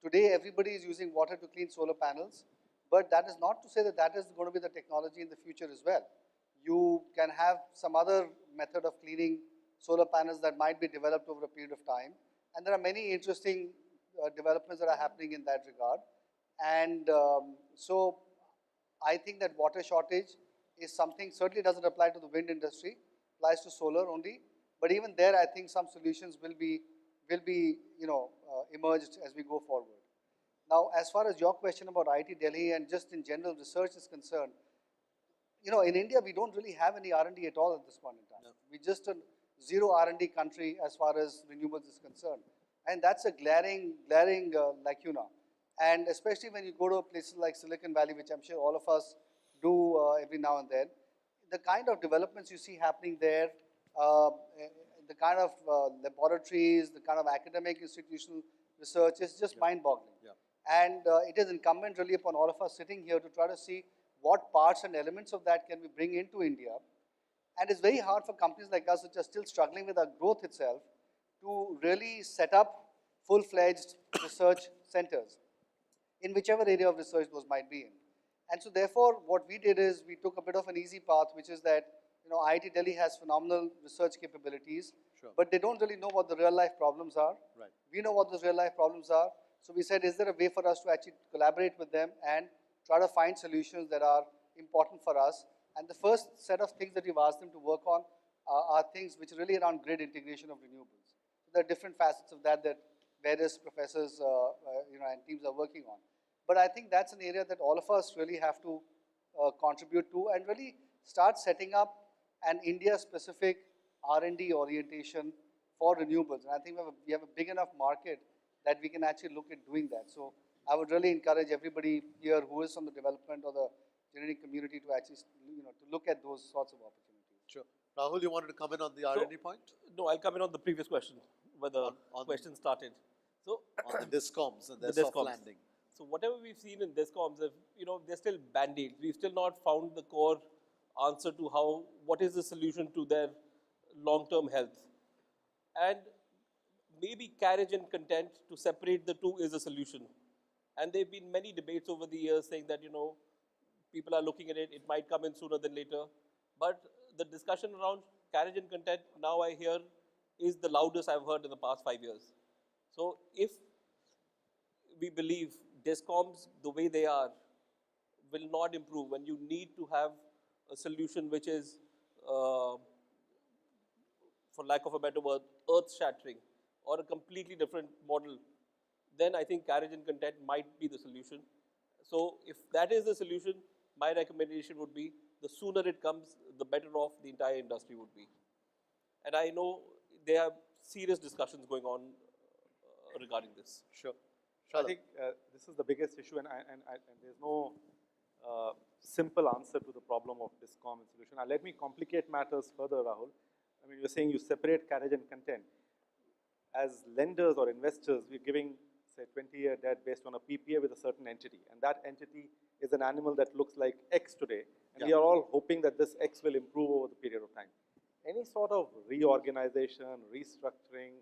Speaker 5: Today everybody is using water to clean solar panels, but that is not to say that that is going to be the technology in the future as well. You can have some other method of cleaning solar panels that might be developed over a period of time, and there are many interesting developments that are happening in that regard. And so I think that water shortage is something, certainly doesn't apply to the wind industry, applies to solar only, but even there I think some solutions will be emerged as we go forward. Now, as far as your question about IIT Delhi and just in general research is concerned, in India we don't really have any R&D at all at this point in time. No. We're just a zero R&D country as far as renewables is concerned, and that's a glaring lacuna. And especially when you go to places like Silicon Valley, which I'm sure all of us do every now and then, the kind of developments you see happening there, the kind of laboratories, the kind of academic institutional research is just mind-boggling. Yeah. And it is incumbent really upon all of us sitting here to try to see what parts and elements of that can we bring into India. And it's very hard for companies like us, which are still struggling with our growth itself, to really set up full-fledged research centers in whichever area of research those might be in. And so therefore, what we did is we took a bit of an easy path, which is that IIT Delhi has phenomenal research capabilities, sure, but they don't really know what the real life problems are. Right. We know what those real life problems are. So we said, is there a way for us to actually collaborate with them and try to find solutions that are important for us? And the first set of things that we've asked them to work on are things which are really around grid integration of renewables. So there are different facets of that various professors and teams are working on. But I think that's an area that all of us really have to contribute to and really start setting up an India-specific R&D orientation for renewables. And I think we have a big enough market that we can actually look at doing that. So I would really encourage everybody here who is from the development or the engineering community to actually, to look at those sorts of opportunities.
Speaker 2: Sure. Rahul, you wanted to comment on the R&D point?
Speaker 7: No, I'll come in on the previous question, where the question started. So
Speaker 2: on the DISCOMs and their soft landing.
Speaker 7: So whatever we've seen in DISCOMs, they're still band-aids. We've still not found the core answer to what is the solution to their long-term health. And maybe carriage and content to separate the two is a solution. And there have been many debates over the years saying that, people are looking at it, it might come in sooner than later. But the discussion around carriage and content, now I hear, is the loudest I've heard in the past 5 years. So if we believe DISCOMs, the way they are, will not improve, and you need to have a solution which is, for lack of a better word, earth-shattering, or a completely different model, then I think carriage and content might be the solution. So if that is the solution, my recommendation would be, the sooner it comes, the better off the entire industry would be. And I know there are serious discussions going on regarding this.
Speaker 2: Sure.
Speaker 3: I think this is the biggest issue, and there's no simple answer to the problem of discom and solution. Now, let me complicate matters further, Rahul. I mean, you're saying you separate carriage and content. As lenders or investors, we're giving, say, 20-year debt based on a PPA with a certain entity. And that entity is an animal that looks like X today. And we are all hoping that this X will improve over the period of time. Any sort of reorganization, restructuring,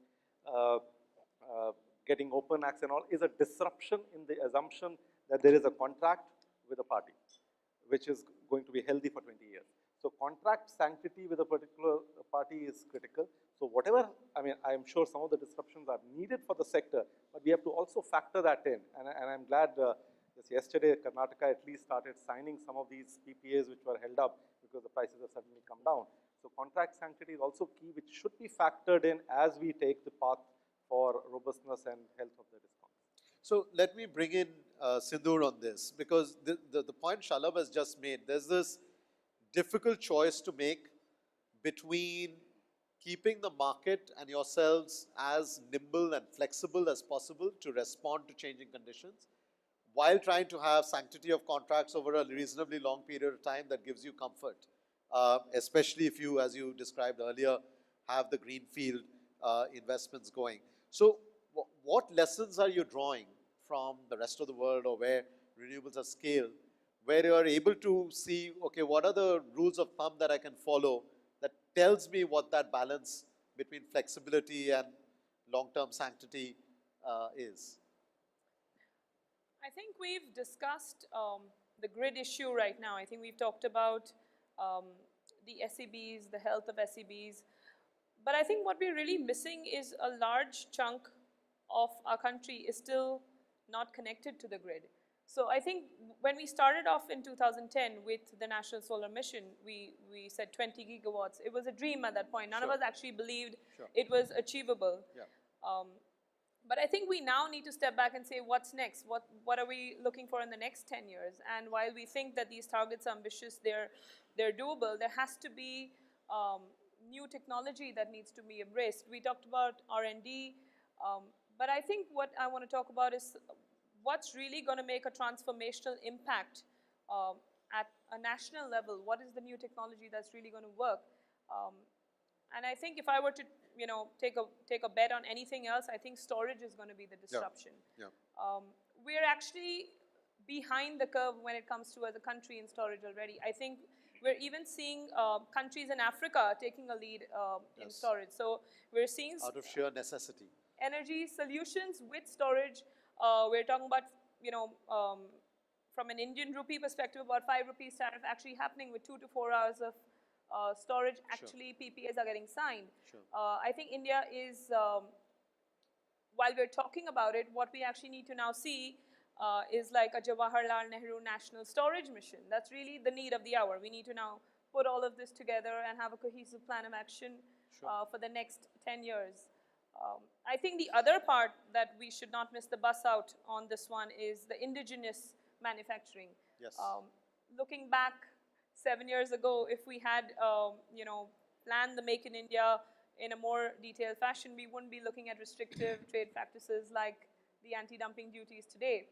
Speaker 3: getting open access and all is a disruption in the assumption that there is a contract with a party, which is going to be healthy for 20 years. So contract sanctity with a particular party is critical. So whatever, I mean, I'm sure some of the disruptions are needed for the sector, but we have to also factor that in. And I'm glad yesterday Karnataka at least started signing some of these PPAs which were held up because the prices have suddenly come down. So contract sanctity is also key, which should be factored in as we take the path for robustness and health of the discom.
Speaker 2: So let me bring in Sindoor on this, because the point Shalabh has just made, there's this difficult choice to make between keeping the market and yourselves as nimble and flexible as possible to respond to changing conditions, while trying to have sanctity of contracts over a reasonably long period of time that gives you comfort, especially if you, as you described earlier, have the greenfield investments going. So what lessons are you drawing from the rest of the world, or where renewables are scaled, where you are able to see, okay, what are the rules of thumb that I can follow that tells me what that balance between flexibility and long-term sanctity is?
Speaker 6: I think we've discussed the grid issue right now. I think we've talked about the SEBs, the health of SEBs. But I think what we're really missing is a large chunk of our country is still not connected to the grid. So I think when we started off in 2010 with the National Solar Mission, we said 20 gigawatts. It was a dream at that point. None of us actually believed it was achievable. But I think we now need to step back and say, what's next? What are we looking for in the next 10 years? And while we think that these targets are ambitious, they're doable, there has to be new technology that needs to be embraced. We talked about R&D, but I think what I want to talk about is what's really going to make a transformational impact at a national level. What is the new technology that's really going to work? And I think if I were to, take a bet on anything else, I think storage is going to be the disruption. We're actually behind the curve when it comes to as a country in storage already. I think we're even seeing countries in Africa taking a lead in storage. So we're seeing
Speaker 2: out of sheer necessity
Speaker 6: energy solutions with storage. We're talking about, from an Indian rupee perspective, about 5 rupees tariff actually happening with 2 to 4 hours of storage. Actually, PPAs are getting signed. I think India is, while we're talking about it, what we actually need to now see is like a Jawaharlal Nehru National Storage Mission. That's really the need of the hour. We need to now put all of this together and have a cohesive plan of action for the next 10 years. I think the other part that we should not miss the bus out on this one is the indigenous manufacturing. Looking back 7 years ago, if we had, planned the Make in India in a more detailed fashion, we wouldn't be looking at restrictive trade practices like the anti-dumping duties today.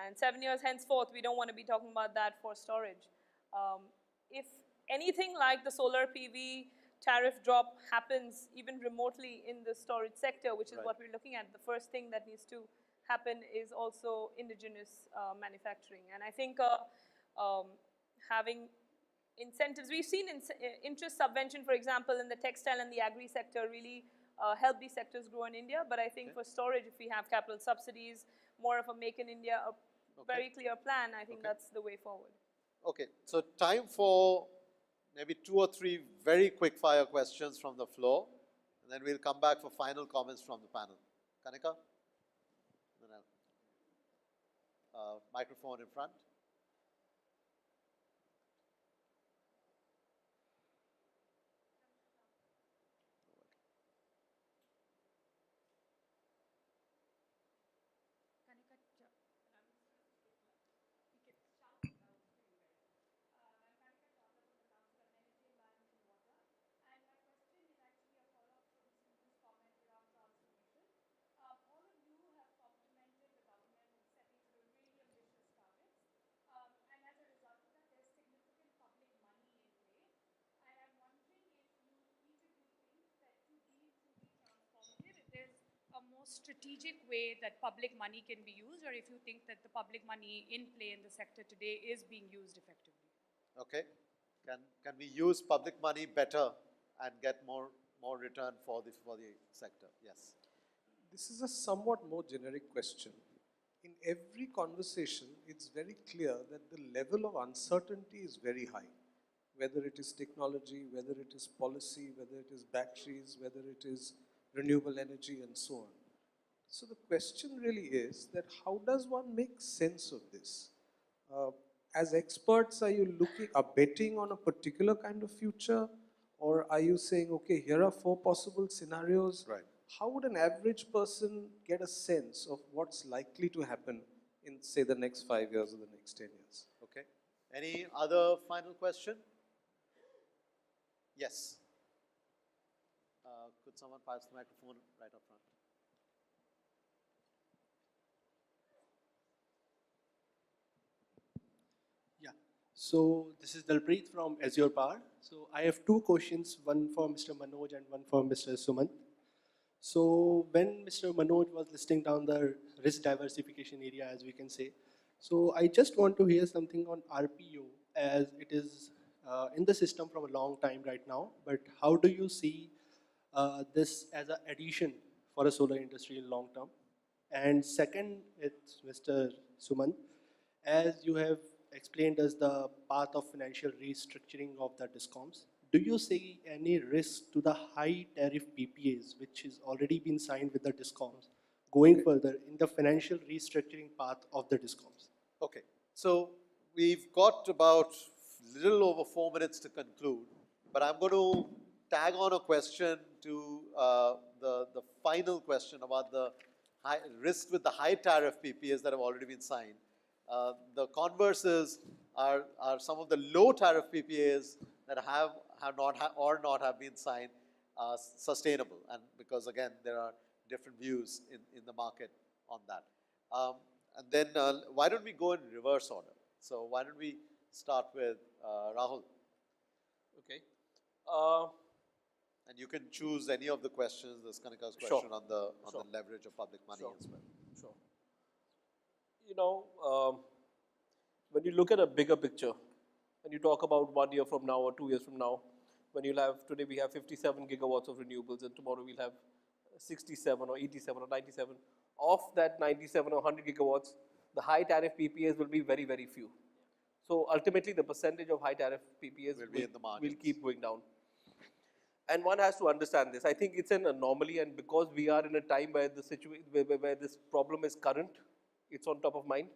Speaker 6: And 7 years henceforth, we don't want to be talking about that for storage. If anything like the solar PV tariff drop happens even remotely in the storage sector, which is what we're looking at, the first thing that needs to happen is also indigenous manufacturing. And I think having incentives, we've seen interest subvention, for example, in the textile and the agri sector really help these sectors grow in India. But I think for storage, if we have capital subsidies, more of a Make in India, a very clear plan, I think that's the way forward. Okay,
Speaker 2: so time for maybe 2 or 3 very quick fire questions from the floor, and then we'll come back for final comments from the panel. Kanika? Microphone in front.
Speaker 11: strategic way that public money can be used, or if you think that the public money in play in the sector today is being used effectively.
Speaker 2: Okay. Can we use public money better and get more return for the sector? Yes.
Speaker 12: This is a somewhat more generic question. In every conversation, it's very clear that the level of uncertainty is very high. Whether it is technology, whether it is policy, whether it is batteries, whether it is renewable energy and so on. So the question really is that how does one make sense of this? As experts, are you betting on a particular kind of future? Or are you saying, okay, here are 4 possible scenarios?
Speaker 2: Right.
Speaker 12: How would an average person get a sense of what's likely to happen in, say, the next 5 years or the next 10 years?
Speaker 2: Okay. Any other final question? Yes. Could someone pass the microphone right up front?
Speaker 13: Yeah. So this is Dalpreet from Azure Power. So I have 2 questions, one for Mr. Manoj and one for Mr. Sumant. So when Mr. Manoj was listing down the risk diversification area, as we can say, so I just want to hear something on RPO, as it is in the system from a long time right now, but how do you see this as an addition for a solar industry in long term? And second, it's Mr. Sumant, as you have explained us the path of financial restructuring of the DISCOMs, do you see any risk to the high tariff PPAs, which has already been signed with the DISCOMs, going further in the financial restructuring path of the DISCOMs?
Speaker 2: Okay. So we've got about a little over 4 minutes to conclude, but I'm going to tag on a question to the final question about the risk with the high tariff PPAs that have already been signed. The converses are some of the low tariff PPAs that have not have been signed sustainable, and because again there are different views in the market on that. And then why don't we go in reverse order? So why don't we start with Rahul?
Speaker 7: Okay.
Speaker 2: And you can choose any of the questions. There's Kanika's question
Speaker 7: Sure.
Speaker 2: on the leverage of public money as well.
Speaker 7: Sure. You know, when you look at a bigger picture, when you talk about 1 year from now or 2 years from now, when you'll have, today we have 57 gigawatts of renewables and tomorrow we'll have 67 or 87 or 97. Of that 97 or 100 gigawatts, the high tariff PPAs will be very, very few. So ultimately the percentage of high tariff PPAs will keep going down. And one has to understand this. I think it's an anomaly, and because we are in a time where the situation, where this problem is current, it's on top of mind.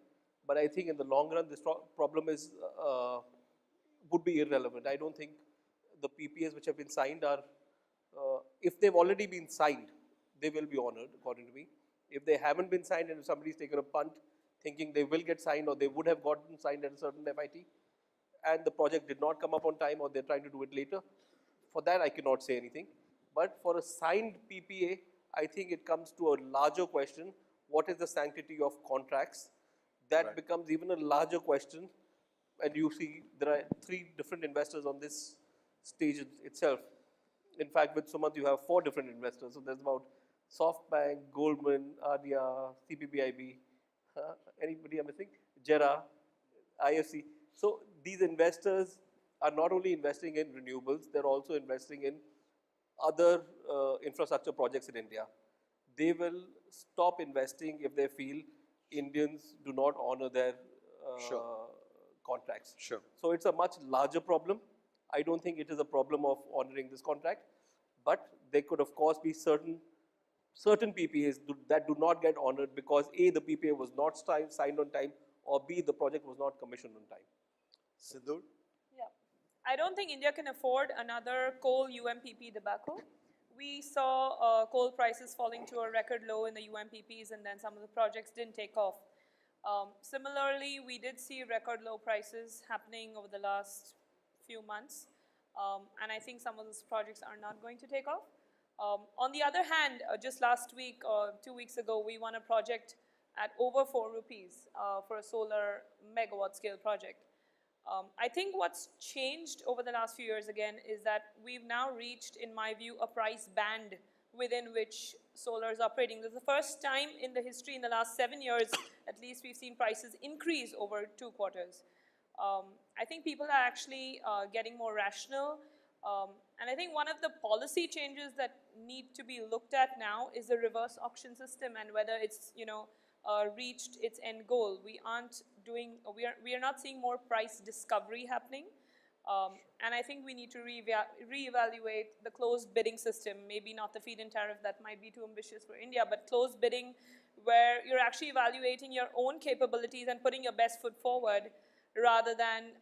Speaker 7: But I think in the long run, this problem is would be irrelevant. I don't think the PPAs which have been signed are, if they've already been signed, they will be honored, according to me. If they haven't been signed and if somebody's taken a punt thinking they will get signed or they would have gotten signed at a certain FIT, and the project did not come up on time or they're trying to do it later, for that I cannot say anything. But for a signed PPA, I think it comes to a larger question: what is the sanctity of contracts? That becomes even a larger question. And you see there are 3 different investors on this stage itself. In fact, with Sumant, you have 4 different investors. So there's about SoftBank, Goldman, Adia, CPPIB, anybody I'm missing? JERA, IFC. So these investors are not only investing in renewables, they're also investing in other infrastructure projects in India. They will stop investing if they feel Indians do not honor their contracts.
Speaker 2: Sure.
Speaker 7: So it's a much larger problem. I don't think it is a problem of honoring this contract, but there could of course be certain PPAs that do not get honored because A, the PPA was not signed on time, or B, the project was not commissioned on time.
Speaker 2: Sindoor?
Speaker 6: Yeah. I don't think India can afford another coal UMPP debacle. We saw coal prices falling to a record low in the UMPPs, and then some of the projects didn't take off. Similarly, we did see record low prices happening over the last few months, and I think some of those projects are not going to take off. On the other hand, just last week or 2 weeks ago, we won a project at over 4 rupees for a solar megawatt scale project. I think what's changed over the last few years again is that we've now reached, in my view, a price band within which solar is operating. This is the first time in the history in the last 7 years, at least, we've seen prices increase over 2 quarters. I think people are actually getting more rational. And I think one of the policy changes that need to be looked at now is the reverse auction system and whether it's, reached its end goal. We are not seeing more price discovery happening. And I think we need to reevaluate the closed bidding system, maybe not the feed-in tariff, that might be too ambitious for India, but closed bidding where you're actually evaluating your own capabilities and putting your best foot forward rather than,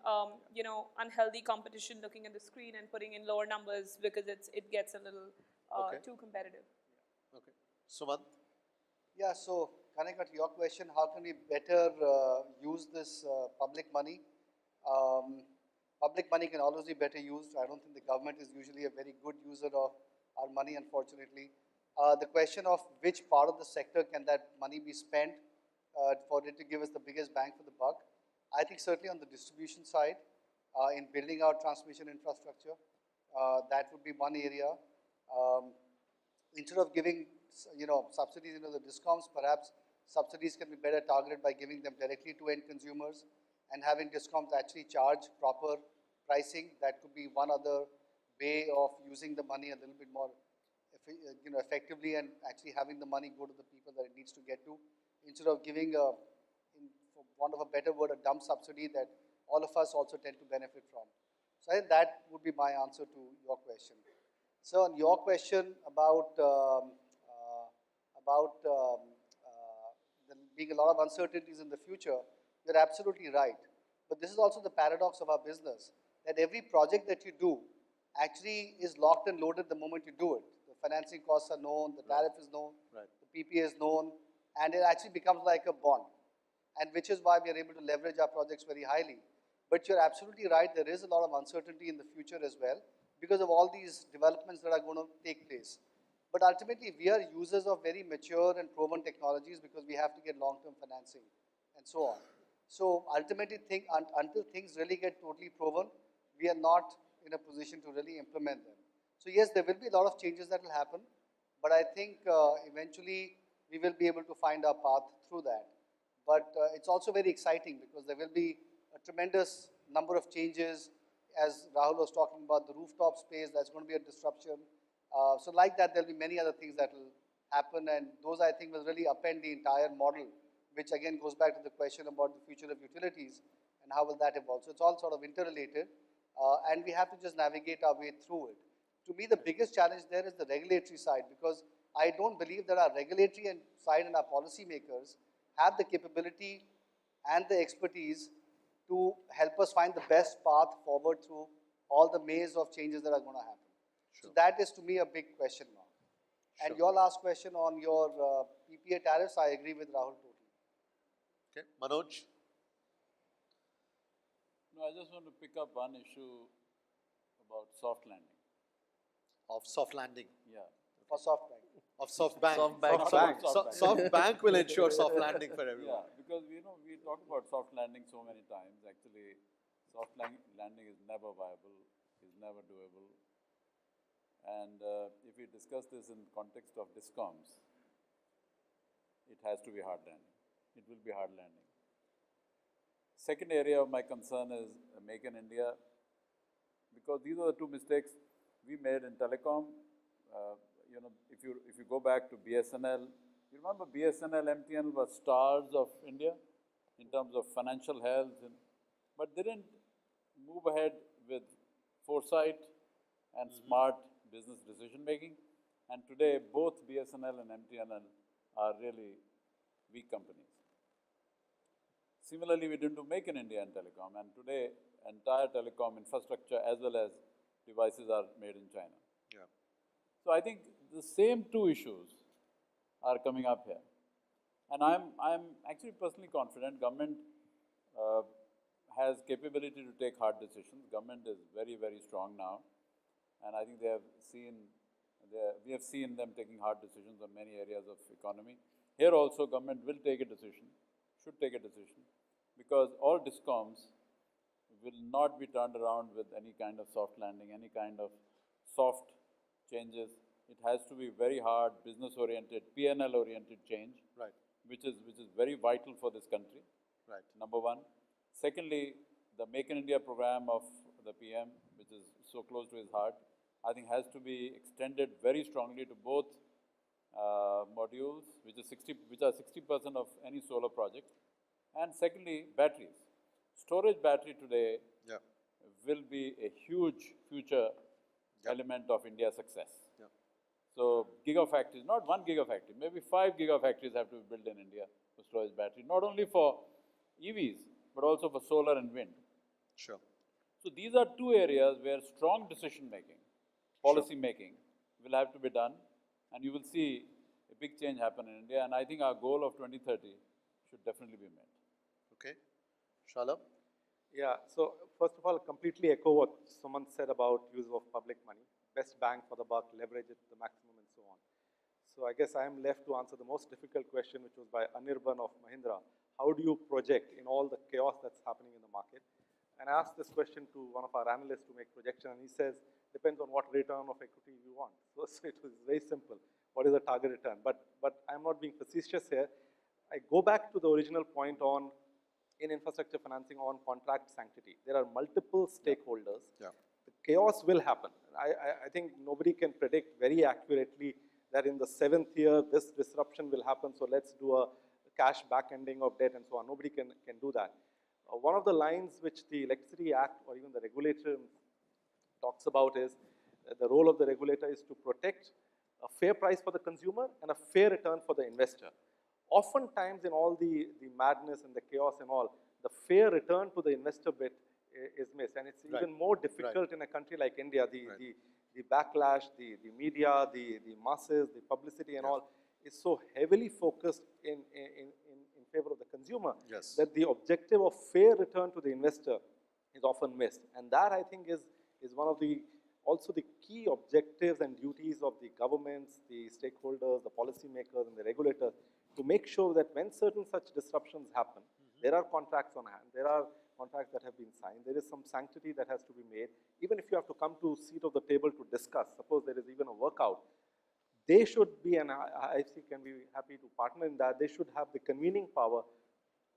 Speaker 6: unhealthy competition, looking at the screen and putting in lower numbers because it gets a little too competitive.
Speaker 2: Okay. Sumant?
Speaker 5: Yeah, so Kanika, to your question, how can we better use this public money? Public money can always be better used. I don't think the government is usually a very good user of our money, unfortunately. The question of which part of the sector can that money be spent for it to give us the biggest bang for the buck? I think certainly on the distribution side, in building our transmission infrastructure, that would be one area. Instead of giving, subsidies into the discoms, perhaps subsidies can be better targeted by giving them directly to end consumers and having discoms actually charge proper pricing. That could be one other way of using the money a little bit more effectively and actually having the money go to the people that it needs to get to, instead of giving, for want of a better word, a dumb subsidy that all of us also tend to benefit from. So I think that would be my answer to your question. So on your question about there being a lot of uncertainties in the future, you're absolutely right. But this is also the paradox of our business, that every project that you do actually is locked and loaded the moment you do it. The financing costs are known, the tariff is known, the PPA is known, and it actually becomes like a bond. And which is why we are able to leverage our projects very highly. But you're absolutely right, there is a lot of uncertainty in the future as well because of all these developments that are going to take place. But ultimately, we are users of very mature and proven technologies because we have to get long-term financing and so on. So ultimately, until things really get totally proven, we are not in a position to really implement them. So yes, there will be a lot of changes that will happen, but I think eventually we will be able to find our path through that. But it's also very exciting because there will be a tremendous number of changes. As Rahul was talking about the rooftop space, that's going to be a disruption. So like that, there'll be many other things that will happen, and those I think will really upend the entire model, which again goes back to the question about the future of utilities and how will that evolve. So it's all sort of interrelated, and we have to just navigate our way through it. To me, the biggest challenge there is the regulatory side, because I don't believe that our regulatory side and our policymakers have the capability and the expertise to help us find the best path forward through all the maze of changes that are going to happen. Sure. So that is to me a big question mark. Sure. And your last question on your PPA tariffs, I agree with Rahul totally.
Speaker 2: Okay, Manoj?
Speaker 4: No, I just want to pick up one issue about soft landing.
Speaker 2: Of soft landing?
Speaker 4: Yeah.
Speaker 5: For soft bank.
Speaker 2: Of soft bank.
Speaker 4: Soft
Speaker 2: bank will ensure soft landing for everyone.
Speaker 4: Yeah, because we talk about soft landing so many times. Actually, soft landing is never viable, is never doable. And if we discuss this in context of discoms, it has to be hard landing. It will be hard landing. Second area of my concern is Make in India, because these are the two mistakes we made in telecom. If you go back to BSNL, you remember BSNL, MTNL were stars of India in terms of financial health, but they didn't move ahead with foresight and smart business decision making. And today, both BSNL and MTNL are really weak companies. Similarly, we didn't do Make in India in telecom, and today, entire telecom infrastructure as well as devices are made in China.
Speaker 2: Yeah.
Speaker 4: So I think the same two issues are coming up here. And I'm actually personally confident government has capability to take hard decisions. Government is very, very strong now. And I think we have seen them taking hard decisions on many areas of economy. Here also government will take a decision, should take a decision, because all discoms will not be turned around with any kind of soft landing, any kind of soft changes. It has to be very hard, business-oriented, P&L-oriented change,
Speaker 2: Right.
Speaker 4: which is very vital for this country.
Speaker 2: Right.
Speaker 4: Number one. Secondly, the Make in India program of the PM, which is so close to his heart, I think has to be extended very strongly to both modules, which are 60% of any solar project. And secondly, batteries. Storage battery today
Speaker 2: Yeah.
Speaker 4: will be a huge future element of India's success.
Speaker 2: Yeah.
Speaker 4: So gigafactories, not one gigafactory, maybe 5 gigafactories have to be built in India for storage battery, not only for EVs, but also for solar and wind.
Speaker 2: Sure.
Speaker 4: So these are two areas where strong decision making, policy making will have to be done, and you will see a big change happen in India, and I think our goal of 2030 should definitely be met.
Speaker 2: Okay. Shalabh?
Speaker 3: Yeah, so first of all, completely echo what Sumant said about use of public money. Best bang for the buck, leverage it to the maximum and so on. So I guess I am left to answer the most difficult question, which was by Anirban of Mahindra. How do you project in all the chaos that's happening in the market? And I asked this question to one of our analysts to make projection, and he says, depends on what return of equity you want. So it was very simple. What is the target return? But I'm not being facetious here. I go back to the original point on in infrastructure financing on contract sanctity. There are multiple stakeholders.
Speaker 2: Yeah.
Speaker 3: The chaos will happen. I think nobody can predict very accurately that in the 7th year, this disruption will happen, so let's do a cash back-ending of debt and so on. Nobody can do that. One of the lines which the Electricity Act or even the regulator talks about is the role of the regulator is to protect a fair price for the consumer and a fair return for the investor. Oftentimes in all the madness and the chaos and all, the fair return to the investor bit is missed. And it's even more difficult in a country like India. The backlash, the media, the masses, the publicity and all is so heavily focused in favor of the consumer that the objective of fair return to the investor is often missed. And that I think is one of the also the key objectives and duties of the governments, the stakeholders, the policymakers and the regulators to make sure that when certain such disruptions happen, there are contracts on hand, there are contracts that have been signed, there is some sanctity that has to be made. Even if you have to come to seat of the table to discuss, suppose there is even a workout, they should be, and IFC can be happy to partner in that, they should have the convening power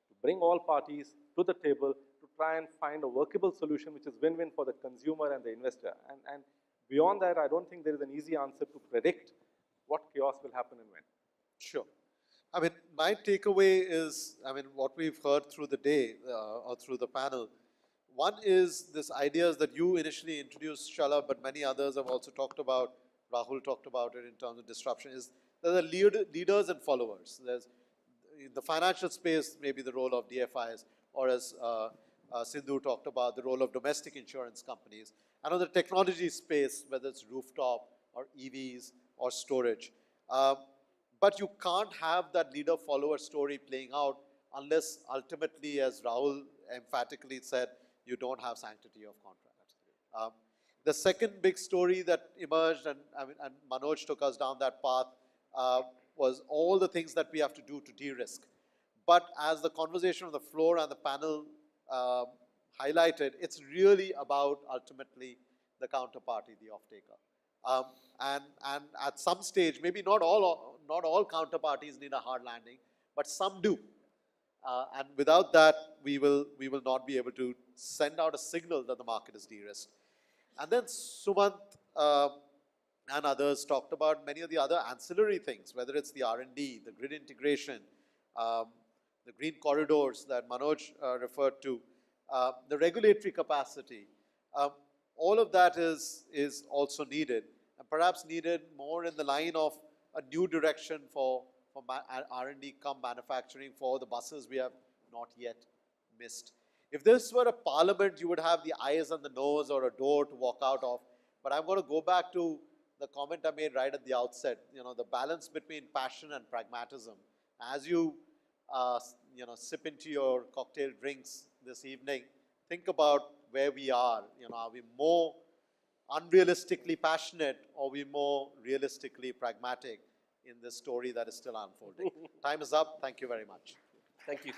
Speaker 3: to bring all parties to the table to try and find a workable solution which is win-win for the consumer and the investor. And beyond that, I don't think there is an easy answer to predict what chaos will happen and when.
Speaker 2: Sure. I mean, my takeaway is, I mean, what we've heard through the day or through the panel, one is this ideas that you initially introduced, Shalabh, but many others have also talked about, Rahul talked about it in terms of disruption, is there are leaders and followers. There's in the financial space, maybe the role of DFIs, or as Sindoor talked about, the role of domestic insurance companies. And on the technology space, whether it's rooftop or EVs or storage. But you can't have that leader-follower story playing out unless ultimately, as Rahul emphatically said, you don't have sanctity of contract. The second big story that emerged, and Manoj took us down that path, was all the things that we have to do to de-risk. But as the conversation on the floor and the panel highlighted, it's really about ultimately the counterparty, the off-taker. And at some stage, maybe not all counterparties need a hard landing, but some do. And without that, we will not be able to send out a signal that the market is de-risked. And then Sumant and others talked about many of the other ancillary things, whether it's the R&D, the grid integration, the green corridors that Manoj referred to, the regulatory capacity. All of that is also needed, and perhaps needed more in the line of a new direction for R&D come manufacturing for the buses we have not yet missed. If this were a parliament, you would have the eyes and the nose or a door to walk out of. But I'm going to go back to the comment I made right at the outset, the balance between passion and pragmatism. As you, sip into your cocktail drinks this evening, think about where we are. Are we more unrealistically passionate, or are we more realistically pragmatic in this story that is still unfolding? Time is up. Thank you very much.
Speaker 7: Thank you.